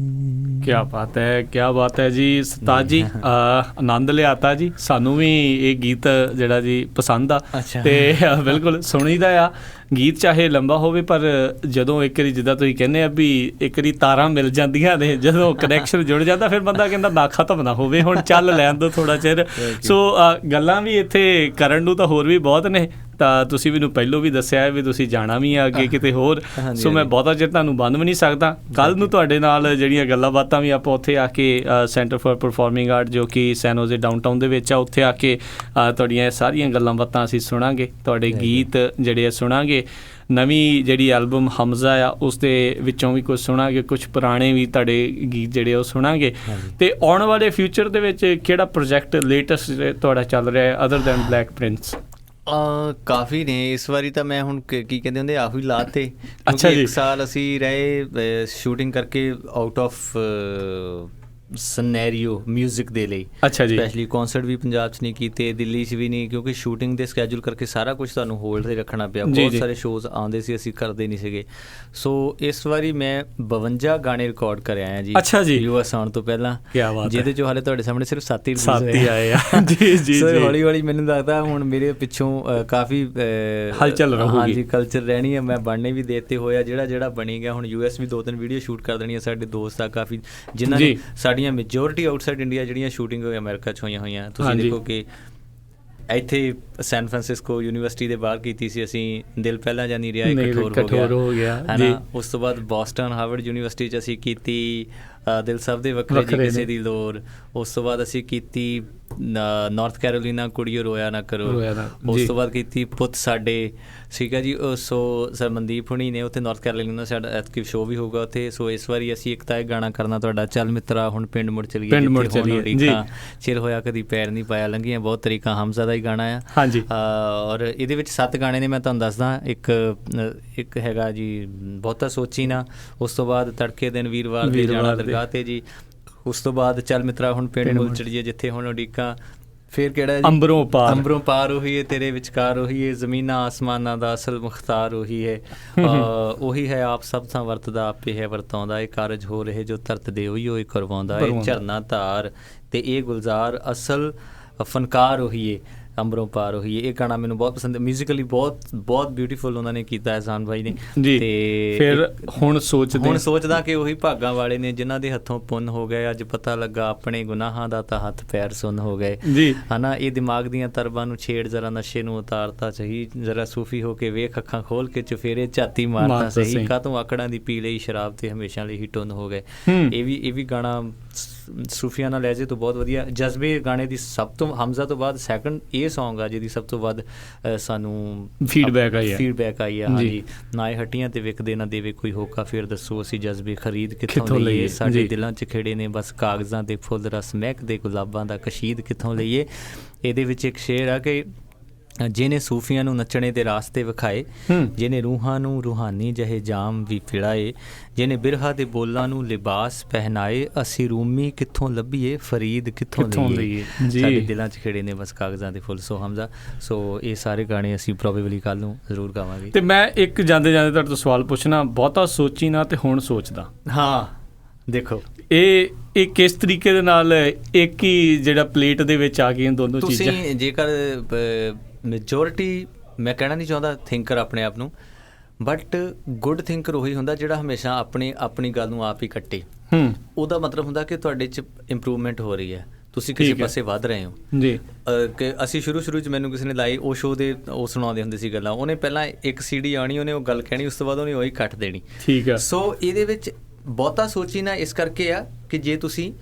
ਕਿਆ ਬਾਤ ਹੈ, ਕਿਆ ਬਾਤ ਹੈ ਜੀ ਉਸਤਾਦ ਜੀ, ਆਨੰਦ ਲਿਆਤਾ ਜੀ। ਸਾਨੂੰ ਵੀ ਇਹ ਗੀਤ ਜਿਹੜਾ ਜੀ ਪਸੰਦ ਆ ਤੇ ਬਿਲਕੁਲ ਸੁਣੀਦਾ ਆ। ਗੀਤ ਚਾਹੇ ਲੰਬਾ ਹੋਵੇ ਪਰ ਜਦੋਂ ਇੱਕ ਵਾਰੀ ਜਿੱਦਾਂ ਤੁਸੀਂ ਕਹਿੰਦੇ ਆ ਵੀ ਇੱਕ ਵਾਰੀ ਤਾਰਾਂ ਮਿਲ ਜਾਂਦੀਆਂ ਨੇ, ਜਦੋਂ ਕਨੈਕਸ਼ਨ ਜੁੜ ਜਾਂਦਾ ਫਿਰ ਬੰਦਾ ਕਹਿੰਦਾ ਨਾ ਖਤਮ ਨਾ ਹੋਵੇ, ਹੁਣ ਚੱਲ ਲੈਣ ਦਿਓ ਥੋੜ੍ਹਾ ਚਿਰ। ਸੋ ਗੱਲਾਂ ਵੀ ਇੱਥੇ ਕਰਨ ਨੂੰ ਤਾਂ ਹੋਰ ਵੀ ਬਹੁਤ ਨੇ, ਤਾਂ ਤੁਸੀਂ ਮੈਨੂੰ ਪਹਿਲੋਂ ਵੀ ਦੱਸਿਆ ਹੈ ਵੀ ਤੁਸੀਂ ਜਾਣਾ ਵੀ ਆ ਅੱਗੇ ਕਿਤੇ ਹੋਰ। ਸੋ ਮੈਂ ਬਹੁਤਾ ਚਿਰ ਤੁਹਾਨੂੰ ਬੰਦ ਵੀ ਨਹੀਂ ਸਕਦਾ। ਕੱਲ੍ਹ ਨੂੰ ਤੁਹਾਡੇ ਨਾਲ ਜਿਹੜੀਆਂ ਗੱਲਾਂ ਬਾਤਾਂ ਵੀ ਆਪਾਂ ਉੱਥੇ ਆ ਕੇ ਸੈਂਟਰ ਫਾਰ ਪਰਫੋਰਮਿੰਗ ਆਰਟ ਜੋ ਕਿ ਸੈਨ ਹੋਜ਼ੇ ਡਾਊਨਟਾਊਨ ਦੇ ਵਿੱਚ ਆ, ਉੱਥੇ ਆ ਕੇ ਤੁਹਾਡੀਆਂ ਸਾਰੀਆਂ ਗੱਲਾਂ ਬਾਤਾਂ ਅਸੀਂ ਸੁਣਾਂਗੇ, ਤੁਹਾਡੇ ਗੀਤ ਜਿਹੜੇ ਆ ਸੁਣਾਂਗੇ। ਨਵੀਂ ਜਿਹੜੀ ਐਲਬਮ ਹਮਜ਼ਾ ਆ ਉਸ ਦੇ ਵਿੱਚੋਂ ਵੀ ਕੁਝ ਸੁਣਾਂਗੇ, ਕੁਝ ਪੁਰਾਣੇ ਵੀ ਤੁਹਾਡੇ ਗੀਤ ਜਿਹੜੇ ਉਹ ਸੁਣਾਂਗੇ। ਅਤੇ ਆਉਣ ਵਾਲੇ ਫਿਊਚਰ ਦੇ ਵਿੱਚ ਕਿਹੜਾ ਪ੍ਰੋਜੈਕਟ ਲੇਟੈਸਟ ਤੁਹਾਡਾ ਚੱਲ ਰਿਹਾ ਹੈ ਅਦਰ ਦੈਨ ਬਲੈਕ ਪ੍ਰਿੰਸ? ਕਾਫੀ ਨੇ। ਇਸ ਵਾਰੀ ਤਾਂ ਮੈਂ ਹੁਣ ਕੀ ਕਹਿੰਦੇ ਹੁੰਦੇ ਆਹੋ ਹੀ ਲਾਤੇ, ਕਿਉਂਕਿ 1 ਸਾਲ ਅਸੀਂ ਰਹੇ ਸ਼ੂਟਿੰਗ ਕਰਕੇ ਆਊਟ ਆਫ ਸਨੈਰੀਓ ਮਿਊਜ਼ਿਕ ਦੇ ਲਈ। ਅੱਛਾ ਜੀ। ਸਪੈਸ਼ਲੀ ਕੌਂਸਰਟ ਵੀ ਪੰਜਾਬ 'ਚ ਨਹੀਂ ਕੀਤੇ, ਦਿੱਲੀ 'ਚ ਵੀ ਨਹੀਂ, ਕਿਉਂਕਿ ਸ਼ੂਟਿੰਗ ਦੇ ਸਕੈਜੂਲ ਕਰਕੇ ਸਾਰਾ ਕੁਝ ਤੁਹਾਨੂੰ ਹੋਲਡ 'ਤੇ ਰੱਖਣਾ ਪਿਆ। ਬਹੁਤ ਸਾਰੇ ਸ਼ੋਜ਼ ਆਉਂਦੇ ਸੀ, ਅਸੀਂ ਕਰਦੇ ਨਹੀਂ ਸੀਗੇ। ਸੋ ਇਸ ਵਾਰੀ ਮੈਂ 52 ਗਾਣੇ ਰਿਕਾਰਡ ਕਰ ਆਇਆ ਜੀ। ਅੱਛਾ ਜੀ। US ਆਉਣ ਤੋਂ ਪਹਿਲਾਂ, ਜਿਹਦੇ 'ਚੋਂ ਹਾਲੇ ਤੁਹਾਡੇ ਸਾਹਮਣੇ ਸਿਰਫ 7 ਹੀ ਆਏ ਆ। ਜੀ ਜੀ। ਸੋ ਹੌਲੀ ਹੌਲੀ ਮੈਨੂੰ ਲੱਗਦਾ ਹੁਣ ਮੇਰੇ ਪਿੱਛੋਂ ਕਾਫੀ ਹਲਚਲ ਰਹੂਗੀ। ਹਾਂਜੀ, ਕਲਚਰ ਰਹਿਣੀ ਹੈ। ਮੈਂ ਬਣਨੇ ਵੀ ਦੇਤੇ ਹੋਇਆ, ਜਿਹੜਾ ਬਣੀ ਗਿਆ। ਹੁਣ US ਵੀ 2-3 ਵੀਡੀਓ ਸ਼ੂਟ ਕਰ ਦੇਣੀ ਹੈ। ਸਾਡੇ ਦੋਸਤ ਆ ਕਾਫੀ ਜਿਨ੍ਹਾਂ ਨੇ ਸਾਡੀਆਂ ਮੈਜੋਰਿਟੀ ਆਊਟਸਾਈਡ ਇੰਡੀਆ ਜਿਹੜੀਆਂ ਸ਼ੂਟਿੰਗ ਅਮਰੀਕਾ 'ਚ ਹੋਈਆਂ। ਤੁਸੀਂ ਦੇਖੋ ਕਿ ਇੱਥੇ ਸੈਨ ਫਰਾਂਸਿਸਕੋ ਯੂਨੀਵਰਸਿਟੀ ਦੇ ਬਾਹਰ ਕੀਤੀ ਸੀ ਅਸੀਂ, ਦਿਲ ਪਹਿਲਾਂ ਜਾਂ ਨਹੀਂ ਰਿਹਾ ਕਠੋਰ ਹੋ ਗਿਆ ਹੈ ਨਾ। ਉਸ ਤੋਂ ਬਾਅਦ ਬੋਸਟਨ ਹਾਰਵਰਡ ਯੂਨੀਵਰਸਿਟੀ 'ਚ ਅਸੀਂ ਕੀਤੀ ਦਿਲ ਸਭ ਦੇ ਵੱਖਰੇ ਜੀ ਕਿਸੇ ਦੀ ਲੋਰ। ਉਸ ਤੋਂ ਬਾਅਦ ਅਸੀਂ ਕੀਤੀ ਨਾਰਥ ਕੈਰੋਲੀਨਾ ਕੁੜੀਓ ਰੋਇਆ ਨਾ ਕਰੋ। ਉਸ ਤੋਂ ਬਾਅਦ ਕੀਤੀ ਪੁੱਤ ਸਾਡੇ, ਠੀਕ ਹੈ ਜੀ। ਸੋ ਸਰ ਮਨਦੀਪ ਹੁਣੀ ਨੇ ਉੱਥੇ ਨਾਰਥ ਕੈਰੋਲੀਨਾ ਸਾਡਾ ਐਤਕੀ ਸ਼ੋਅ ਵੀ ਹੋਊਗਾ ਉੱਥੇ। ਸੋ ਇਸ ਵਾਰੀ ਅਸੀਂ ਇੱਕ ਤਾਂ ਇਹ ਗਾਣਾ ਕਰਨਾ ਤੁਹਾਡਾ ਚੱਲ ਮਿੱਤਰਾ ਹੁਣ ਪਿੰਡ ਮੁੜ ਚਲੀਏ, ਚਿਰ ਹੋਇਆ ਕਦੀ ਪੈਰ ਨਹੀਂ ਪਾਇਆ, ਲੰਘੀਆਂ ਬਹੁਤ ਤਰੀਕਾਂ, ਹਮਜ਼ਾ ਦਾ ਹੀ ਗਾਣਾ ਆ। ਹਾਂਜੀ। ਔਰ ਇਹਦੇ ਵਿੱਚ 7 ਗਾਣੇ ਨੇ, ਮੈਂ ਤੁਹਾਨੂੰ ਦੱਸਦਾ। ਇੱਕ ਹੈਗਾ ਜੀ ਬਹੁਤਾ ਸੋਚੀ ਨਾ, ਉਸ ਤੋਂ ਬਾਅਦ ਤੜਕੇ ਦਿਨ ਵੀਰਵਾਰ ਦੇ ਜਾਣਾ ਦਰਗਾਹ ਤੇ ਜੀ, ਉਸ ਤੋਂ ਬਾਅਦ ਚੱਲ ਮਿੱਤਰਾ ਹੁਣ ਪਿੰਡ ਮੁੜ ਚਲੀਏ ਜਿੱਥੇ ਹੁਣ ਉਡੀਕਾਂ, ਫਿਰ ਕਿਹੜਾ ਜੀ ਅੰਬਰੋਂ ਪਾਰ ਉਹੀ ਹੈ ਤੇਰੇ ਵਿਚਕਾਰ ਉਹੀ ਹੈ, ਜ਼ਮੀਨਾਂ ਆਸਮਾਨਾਂ ਦਾ ਅਸਲ ਮੁਖਤਾਰ ਉਹੀ ਹੈ, ਉਹੀ ਹੈ ਆਪ ਸਭ ਥਾਂ ਵਰਤਦਾ ਆਪੇ ਹੈ ਵਰਤਾਉਂਦਾ, ਇਹ ਕਾਰਜ ਹੋ ਰਹੇ ਜੋ ਧਰਤ ਦੇ ਉਹੀ ਉਹ ਕਰਵਾਉਂਦਾ, ਇਹ ਝਰਨਾ ਧਾਰ ਤੇ ਇਹ ਗੁਲਜ਼ਾਰ ਅਸਲ ਫਨਕਾਰ ਉਹੀ ਹੈ ਅੰਬਰੋਂ ਪਾਰ ਹੋਈ ਹੈ। ਇਹ ਗਾਣਾ ਮੈਨੂੰ ਬਹੁਤ ਪਸੰਦ ਹੈ, ਮਿਊਜ਼ੀਕਲੀ ਬਹੁਤ ਬਿਊਟੀਫੁਲ ਉਹਨਾਂ ਨੇ ਕੀਤਾ ਐਹਸਾਨ ਭਾਈ ਨੇ। ਤੇ ਫਿਰ ਹੁਣ ਸੋਚਦਾ ਕਿ ਉਹੀ ਭਾਗਾਂ ਵਾਲੇ ਨੇ ਜਿਨ੍ਹਾਂ ਦੇ ਹੱਥੋਂ ਪੁੰਨ ਹੋ ਗਏ, ਅੱਜ ਪਤਾ ਲੱਗਾ ਆਪਣੇ ਗੁਨਾਹਾਂ ਦਾ ਤਾਂ ਹੱਥ ਪੈਰ ਸੁੰਨ ਹੋ ਗਏ ਹੈ ਨਾ। ਇਹ ਦਿਮਾਗ ਦੀਆਂ ਤਰਬਾਂ ਨੂੰ ਛੇੜ, ਜ਼ਰਾ ਨਸ਼ੇ ਨੂੰ ਉਤਾਰਤਾ ਸਹੀ, ਜ਼ਰਾ ਸੂਫੀ ਹੋ ਕੇ ਵੇਖ, ਅੱਖਾਂ ਖੋਲ ਕੇ ਚੁਫੇਰੇ ਝਾਤੀ ਮਾਰਤਾ ਸਹੀ, ਕਾਹਤੋਂ ਆਕੜਾਂ ਦੀ ਪੀ ਲਈ ਸ਼ਰਾਬ ਤੇ ਹਮੇਸ਼ਾ ਲਈ ਹੀ ਟੁੰਨ ਹੋ ਗਏ। ਇਹ ਵੀ ਗਾਣਾ ਸੂਫੀਆਨਾ ਲਹਿਜੇ ਤੋਂ ਬਹੁਤ ਵਧੀਆ। ਜਜ਼ਬੇ ਗਾਣੇ ਦੀ ਸਭ ਤੋਂ, ਹਮਜ਼ਾ ਤੋਂ ਬਾਅਦ ਸੈਕਿੰਡ ਇਹ ਸੌਂਗ ਆ ਜਿਹਦੀ ਸਭ ਤੋਂ ਵੱਧ ਸਾਨੂੰ ਫੀਡਬੈਕ ਆਈ ਆ। ਹਾਂਜੀ। ਨਾ ਇਹ ਹੱਟੀਆਂ ਤੇ ਵਿਕਦੇ ਨਾ ਦੇਵੇ ਕੋਈ ਹੋਕਾ, ਫਿਰ ਦੱਸੋ ਅਸੀਂ ਜਜ਼ਬੇ ਖਰੀਦ ਕਿੱਥੋਂ ਲਈਏ, ਸਾਡੇ ਦਿਲਾਂ 'ਚ ਖਿੜੇ ਨੇ ਬਸ ਕਾਗਜ਼ਾਂ ਦੇ ਫੁੱਲ, ਰਸ ਮਹਿਕਦੇ ਗੁਲਾਬਾਂ ਦਾ ਕਸ਼ੀਦ ਕਿੱਥੋਂ ਲਈਏ। ਇਹਦੇ ਵਿੱਚ ਇੱਕ ਸ਼ੇਰ ਆ ਕਿ ਜਿਹਨੇ ਸੂਫੀਆਂ ਨੂੰ ਨੱਚਣੇ ਦੇ ਰਾਸਤੇ ਵਿਖਾਏ, ਜਿਹਨੇ ਰੂਹਾਂ ਨੂੰ ਰੂਹਾਨੀ ਜਿਹੇ ਜਾਮ ਵੀ ਪਿਲਾਏ, ਜਿਹਨੇ ਬਿਰਹਾ ਦੇ ਬੋਲਾਂ ਨੂੰ ਲਿਬਾਸ ਪਹਿਨਾਏ, ਅਸੀਂ ਰੂਮੀ ਕਿੱਥੋਂ ਲੱਭੀਏ ਫਰੀਦ ਕਿੱਥੋਂ ਲਈਏ, ਸਾਡੇ ਦਿਲਾਂ 'ਚ ਖਿੜੇ ਨੇ ਬਸ ਕਾਗਜ਼ਾਂ ਦੇ ਫੁੱਲ। ਸੋ ਹਮਜ਼ਾ, ਸੋ ਇਹ ਸਾਰੇ ਗਾਣੇ ਅਸੀਂ ਪ੍ਰੋਬੇਬਲੀ ਕੱਲ੍ਹ ਨੂੰ ਜ਼ਰੂਰ ਗਾਵਾਂਗੇ। ਤੇ ਮੈਂ ਇੱਕ ਜਾਂਦੇ ਤੁਹਾਡੇ ਤੋਂ ਸਵਾਲ ਪੁੱਛਣਾ, ਬਹੁਤਾ ਸੋਚੀ ਨਾ ਤੇ ਹੁਣ ਸੋਚਦਾ। ਹਾਂ, ਦੇਖੋ ਇਹ ਕਿਸ ਤਰੀਕੇ ਦੇ ਨਾਲ ਇੱਕ ਹੀ ਜਿਹੜਾ ਪਲੇਟ ਦੇ ਵਿੱਚ ਆ ਗਈਆਂ ਦੋਨੋਂ ਚੀਜ਼ਾਂ? ਤੁਸੀਂ ਜੇਕਰ ਮੈਜੋਰਿਟੀ, ਮੈਂ ਕਹਿਣਾ ਨਹੀਂ ਚਾਹੁੰਦਾ ਥਿੰਕਰ ਆਪਣੇ ਆਪ ਨੂੰ, ਬਟ ਗੁੱਡ ਥਿੰਕਰ ਉਹੀ ਹੁੰਦਾ ਜਿਹੜਾ ਹਮੇਸ਼ਾ ਆਪਣੀ ਗੱਲ ਨੂੰ ਆਪ ਹੀ ਕੱਟੇ। ਉਹਦਾ ਮਤਲਬ ਹੁੰਦਾ ਕਿ ਤੁਹਾਡੇ 'ਚ ਇੰਪਰੂਵਮੈਂਟ ਹੋ ਰਹੀ ਹੈ, ਤੁਸੀਂ ਕਿਸੇ ਪਾਸੇ ਵੱਧ ਰਹੇ ਹੋ ਜੀ। ਕਿ ਅਸੀਂ ਸ਼ੁਰੂ 'ਚ ਮੈਨੂੰ ਕਿਸੇ ਨੇ ਲਾਈ ਉਹ ਸ਼ੋਅ ਦੇ ਉਹ ਸੁਣਾਉਂਦੇ ਹੁੰਦੇ ਸੀ ਗੱਲਾਂ, ਉਹਨੇ ਪਹਿਲਾਂ ਇੱਕ CD ਆਉਣੀ, ਉਹਨੇ ਉਹ ਗੱਲ ਕਹਿਣੀ, ਉਸ ਤੋਂ ਬਾਅਦ ਉਹਨੇ ਉਹੀ ਕੱਟ ਦੇਣੀ। ਠੀਕ ਹੈ। ਸੋ ਇਹਦੇ ਵਿੱਚ ਬਹੁਤਾ ਸੋਚੀ ਨਾ ਇਸ ਕਰਕੇ ਆ ਕਿ ਜੇ ਤੁਸੀਂ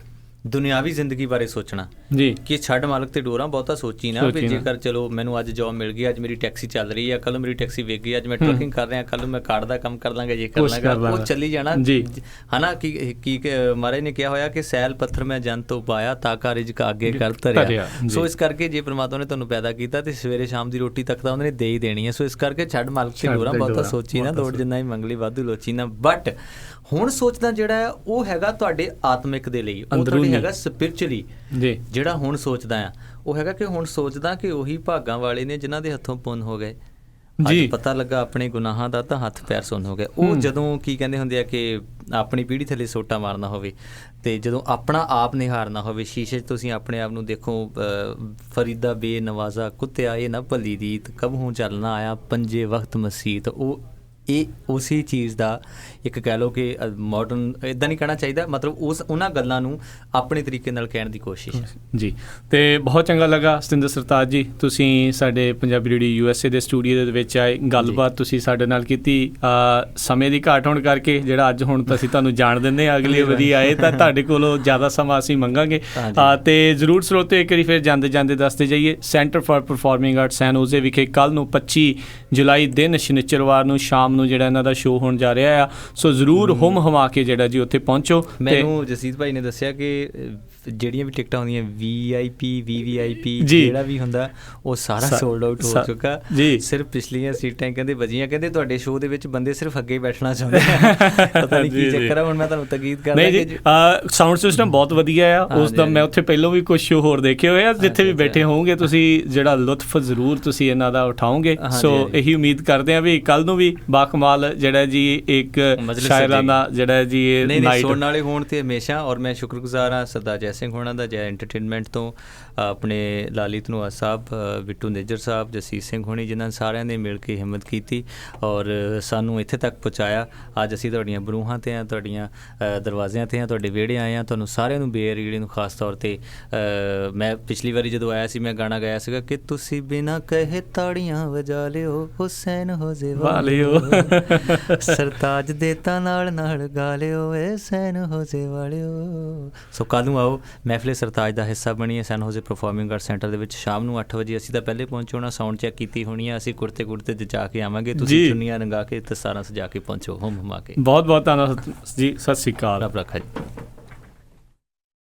ਦੁਨਿਆਵੀ ਜ਼ਿੰਦਗੀ ਬਾਰੇ ਸੋਚਣਾ ਜੀ ਕਿ ਛੱਡ ਮਾਲਕ ਤੇ ਡੋਰਾਂ, ਬਹੁਤਾ ਸੋਚੀ ਨਾ ਵੀ ਜੇਕਰ ਚਲੋ ਮੈਨੂੰ ਅੱਜ ਜੌਬ ਮਿਲ ਗਈ, ਅੱਜ ਮੇਰੀ ਟੈਕਸੀ ਚੱਲ ਰਹੀ ਹੈ, ਕੱਲ੍ਹ ਮੇਰੀ ਟੈਕਸੀ ਵਿਕ ਗਈ, ਅੱਜ ਮੈਂ ਟਰੱਕਿੰਗ ਕਰ ਰਿਹਾ, ਕੱਲ੍ਹ ਮੈਂ ਕਾਰਡ ਦਾ ਕੰਮ ਕਰ ਲਾਂਗਾ, ਜੇ ਕਰ ਲਾਂਗਾ, ਉਹ ਚੱਲੀ ਜਾਣਾ ਹੈ ਨਾ। ਕੀ ਮਹਾਰਾਜ ਨੇ ਕਿਹਾ ਹੋਇਆ ਕਿ ਸੈਲ ਪੱਥਰ ਮੈਂ ਜਨ ਤੋਂ ਪਾਇਆ ਤਾਂ ਕਾ ਰਿਜ਼ਕ ਅੱਗੇ ਕਰ ਧਰਿਆ। ਸੋ ਇਸ ਕਰਕੇ ਜੇ ਪ੍ਰਮਾਤਮਾ ਨੇ ਤੁਹਾਨੂੰ ਪੈਦਾ ਕੀਤਾ ਤੇ ਸਵੇਰੇ ਸ਼ਾਮ ਦੀ ਰੋਟੀ ਤੱਕ ਤਾਂ ਉਹਨੇ ਦੇ ਹੀ ਦੇਣੀ ਹੈ। ਸੋ ਇਸ ਕਰਕੇ ਛੱਡ ਮਾਲਕ ਤੇ ਡੋਰਾਂ, ਬਹੁਤਾ ਸੋਚੀ ਨਾ, ਲੋੜ ਜਿੰਨਾ ਹੀ ਮੰਗਲੀ ਵਾਧੂ ਲੋਚੀ ਨਾ। ਬਟ ਹੁਣ ਸੋਚਣਾ ਜਿਹੜਾ ਹੈ ਉਹ ਹੈਗਾ ਤੁਹਾਡੇ ਆਤਮਿਕ ਦੇ ਲਈ, ਉਹ ਤੁਹਾਡੀ ਹੈਗਾ ਸਪਿਰਿਚੁਅਲੀ ਜੀ। ਜਿਹੜਾ ਹੁਣ ਸੋਚਦਾ ਆ ਉਹ ਹੈਗਾ ਕਿ ਹੁਣ ਸੋਚਦਾ ਕਿ ਉਹੀ ਭਾਗਾਂ ਵਾਲੇ ਨੇ ਜਿਨ੍ਹਾਂ ਦੇ ਹੱਥੋਂ ਪੁੰਨ ਹੋ ਗਏ, ਅੱਜ ਪਤਾ ਲੱਗਾ ਆਪਣੇ ਗੁਨਾਹਾਂ ਦਾ ਤਾਂ ਹੱਥ ਪੈਰ ਸੁੰਨ ਹੋ ਗਏ। ਉਹ ਜਦੋਂ ਕੀ ਕਹਿੰਦੇ ਹੁੰਦੇ ਆ ਕਿ ਆਪਣੀ ਪੀੜ੍ਹੀ ਥੱਲੇ ਸੋਟਾ ਮਾਰਨਾ ਹੋਵੇ ਤੇ ਜਦੋਂ ਆਪਣਾ ਆਪ ਨਿਹਾਰਨਾ ਹੋਵੇ ਸ਼ੀਸ਼ੇ 'ਚ, ਤੁਸੀਂ ਆਪਣੇ ਆਪ ਨੂੰ ਦੇਖੋ, ਫਰੀਦਾ ਬੇਨਵਾਜ਼ਾ ਕੁੱਤਿਆ ਇਹ ਨਾ ਭਲੀ ਰੀਤ, ਕਬਹੂ ਚੱਲਣਾ ਆਇਆ ਪੰਜੇ ਵਕਤ ਮਸੀਤ। ਉਹ ਇਹ ਉਸੇ ਚੀਜ਼ ਦਾ ਇੱਕ ਕਹਿ ਲਓ ਕਿ ਮਾਡਰਨ, ਇੱਦਾਂ ਨਹੀਂ ਕਹਿਣਾ ਚਾਹੀਦਾ, ਮਤਲਬ ਉਹਨਾਂ ਗੱਲਾਂ ਨੂੰ ਆਪਣੇ ਤਰੀਕੇ ਨਾਲ ਕਹਿਣ ਦੀ ਕੋਸ਼ਿਸ਼ ਜੀ। ਤੇ ਬਹੁਤ ਚੰਗਾ ਲੱਗਾ ਸਤਿੰਦਰ ਸਰਤਾਜ ਜੀ, ਤੁਸੀਂ ਸਾਡੇ ਪੰਜਾਬੀ ਰੇਡੀਓ USA ਦੇ ਸਟੂਡੀਓ ਦੇ ਵਿੱਚ ਆਏ, ਗੱਲਬਾਤ ਤੁਸੀਂ ਸਾਡੇ ਨਾਲ ਕੀਤੀ। ਸਮੇਂ ਦੀ ਘਾਟ ਹੋਣ ਕਰਕੇ ਜਿਹੜਾ ਅੱਜ ਹੁਣ ਅਸੀਂ ਤੁਹਾਨੂੰ ਜਾਣ ਦਿੰਦੇ ਹਾਂ, ਅਗਲੀ ਵਾਰੀ ਆਏ ਤਾਂ ਤੁਹਾਡੇ ਕੋਲੋਂ ਜ਼ਿਆਦਾ ਸਮਾਂ ਅਸੀਂ ਮੰਗਾਂਗੇ। ਤੇ ਜ਼ਰੂਰ ਸਰੋਤੇ ਇੱਕ ਵਾਰੀ ਫਿਰ ਜਾਂਦੇ ਜਾਂਦੇ ਦੱਸਦੇ ਜਾਈਏ, ਸੈਂਟਰ ਫਾਰ ਪਰਫਾਰਮਿੰਗ ਆਰਟ ਸੈਨ ਹੋਜ਼ੇ ਵਿਖੇ ਕੱਲ੍ਹ ਨੂੰ 25 ਜੁਲਾਈ ਦਿਨ ਸ਼ਨਿਚਰਵਾਰ ਨੂੰ ਸ਼ਾਮ ਨੂੰ ਜਿਹੜਾ ਇਹਨਾਂ ਦਾ ਸ਼ੋਅ ਹੋਣ ਜਾ ਰਿਹਾ ਆ। ਸੋ ਜ਼ਰੂਰ ਹੁਮ ਹਮਾ ਕੇ ਜਿਹੜਾ ਜੀ ਉੱਥੇ ਪਹੁੰਚੋ। ਮੈਨੂੰ ਜਸੀਤ ਭਾਈ ਨੇ ਦੱਸਿਆ ਕਿ ਜਿਹੜੀਆਂ ਵੀ ਟਿਕਟਾਂ ਹੁੰਦੀਆਂ VIP VVIP ਜਿਹੜਾ ਵੀ ਹੁੰਦਾ ਉਹ ਸਾਰਾ ਸੋਲਡ ਆਊਟ ਹੋ ਚੁੱਕਾ ਜੀ। ਸਿਰਫ ਪਿਛਲੀਆਂ ਸੀਟਾਂ ਕਹਿੰਦੇ ਬਚੀਆਂ, ਕਹਿੰਦੇ ਤੁਹਾਡੇ ਸ਼ੋਅ ਦੇ ਵਿੱਚ ਬੰਦੇ ਸਿਰਫ ਅੱਗੇ ਬੈਠਣਾ ਚਾਹੁੰਦੇ ਆ, ਪਤਾ ਨਹੀਂ ਕੀ ਚੱਕਰ ਆ। ਹੁਣ ਮੈਂ ਤੁਹਾਨੂੰ ਤਕੀਦ ਕਰਦਾ ਕਿ ਸਾਊਂਡ ਸਿਸਟਮ ਬਹੁਤ ਵਧੀਆ ਆ ਉਸ ਦਾ। ਮੈਂ ਉੱਥੇ ਪਹਿਲਾਂ ਵੀ ਕੁਝ ਸ਼ੋਅ ਹੋਰ ਦੇਖੇ ਹੋਏ ਆ, ਜਿੱਥੇ ਵੀ ਬੈਠੇ ਹੋਵੋਗੇ ਤੁਸੀਂ ਜਿਹੜਾ ਲੁਤਫ ਜ਼ਰੂਰ ਤੁਸੀਂ ਇਹਨਾਂ ਦਾ ਉਠਾਓਗੇ। ਸੋ ਇਹੀ ਉਮੀਦ ਕਰਦੇ ਹਾਂ ਵੀ ਕੱਲ੍ਹ ਨੂੰ ਵੀ ਬਾਕਮਾਲ ਜਿਹੜਾ ਜੀ ਇੱਕ ਸ਼ਾਇਰਾਨਾ ਜਿਹੜਾ ਜੀ ਨਾਈਟ ਸੁਣਨ ਵਾਲੇ ਹੋਣ ਤੇ ਹਮੇਸ਼ਾ। ਔਰ ਮੈਂ ਸ਼ੁਕਰਗੁਜ਼ਾਰ ਹਾਂ ਸਰਦਾਰ ਜੈ ਸਿੰਘ ਹੋਣਾ ਦਾ, ਜੈ ਐਂਟਰਟੇਨਮੈਂਟ ਤੋਂ, ਆਪਣੇ ਲਾਲੀ ਧਨੋਆ ਸਾਹਿਬ, ਬਿੱਟੂ ਨੇਜਰ ਸਾਹਿਬ, ਜਸੀਤ ਸਿੰਘ ਹੋਣੀ, ਜਿਨ੍ਹਾਂ ਸਾਰਿਆਂ ਨੇ ਮਿਲ ਕੇ ਹਿੰਮਤ ਕੀਤੀ ਔਰ ਸਾਨੂੰ ਇੱਥੇ ਤੱਕ ਪਹੁੰਚਾਇਆ। ਅੱਜ ਅਸੀਂ ਤੁਹਾਡੀਆਂ ਬਰੂਹਾਂ 'ਤੇ ਹਾਂ, ਤੁਹਾਡੀਆਂ ਦਰਵਾਜ਼ਿਆਂ 'ਤੇ ਹਾਂ, ਤੁਹਾਡੇ ਵਿਹੜੇ ਆਏ ਹਾਂ। ਤੁਹਾਨੂੰ ਸਾਰਿਆਂ ਨੂੰ ਬੇਅਰ ਈੜੀ ਨੂੰ ਖਾਸ ਤੌਰ 'ਤੇ ਮੈਂ ਪਿਛਲੀ ਵਾਰੀ ਜਦੋਂ ਆਇਆ ਸੀ ਮੈਂ ਗਾਣਾ ਗਾਇਆ ਸੀਗਾ ਕਿ ਤੁਸੀਂ ਬਿਨਾਂ ਕਹੇ ਤਾੜੀਆਂ ਵਜਾ ਲਿਓ ਹੁਸੈਨ ਹੋਜ਼ੇ ਵਾਲਿਓ, ਸਰਤਾਜ ਦੇ ਤਾਂ ਨਾਲ ਨਾਲ ਗਾ ਲਿਓ ਏ ਸੈਨ ਹੋਜ਼ੇ ਵਾਲਿਓ। ਸੋ ਕੱਲ੍ਹ ਨੂੰ ਆਓ, ਮਹਿਫਲੇ ਸਰਤਾਜ ਦਾ ਹਿੱਸਾ ਬਣੀਏ ਸੈਨ ਹੋਜ਼ੇ ਪਰਫਾਰਮਿੰਗ ਆਰਟ ਸੈਂਟਰ ਦੇ ਵਿੱਚ ਸ਼ਾਮ ਨੂੰ 8 ਵਜੇ। ਅਸੀਂ ਤਾਂ ਪਹਿਲੇ ਪਹੁੰਚੋ ਨਾ, ਸਾਊਂਡ ਚੈੱਕ ਕੀਤੀ ਹੋਣੀ ਆ, ਅਸੀਂ ਕੁੜਤੇ 'ਚ ਜਾ ਕੇ ਆਵਾਂਗੇ, ਤੁਸੀਂ ਚੁੰਨੀਆਂ ਰੰਗਾ ਕੇ ਤੇ ਸਾਰਾ ਸਜਾ ਕੇ ਪਹੁੰਚੋ ਹੁਮ ਹੁਮਾ ਕੇ। ਬਹੁਤ ਬਹੁਤ ਧੰਨਵਾਦ ਜੀ, ਸਤਿ ਸ਼੍ਰੀ ਅਕਾਲ, ਰੱਬ ਰੱਖਾ ਜੀ।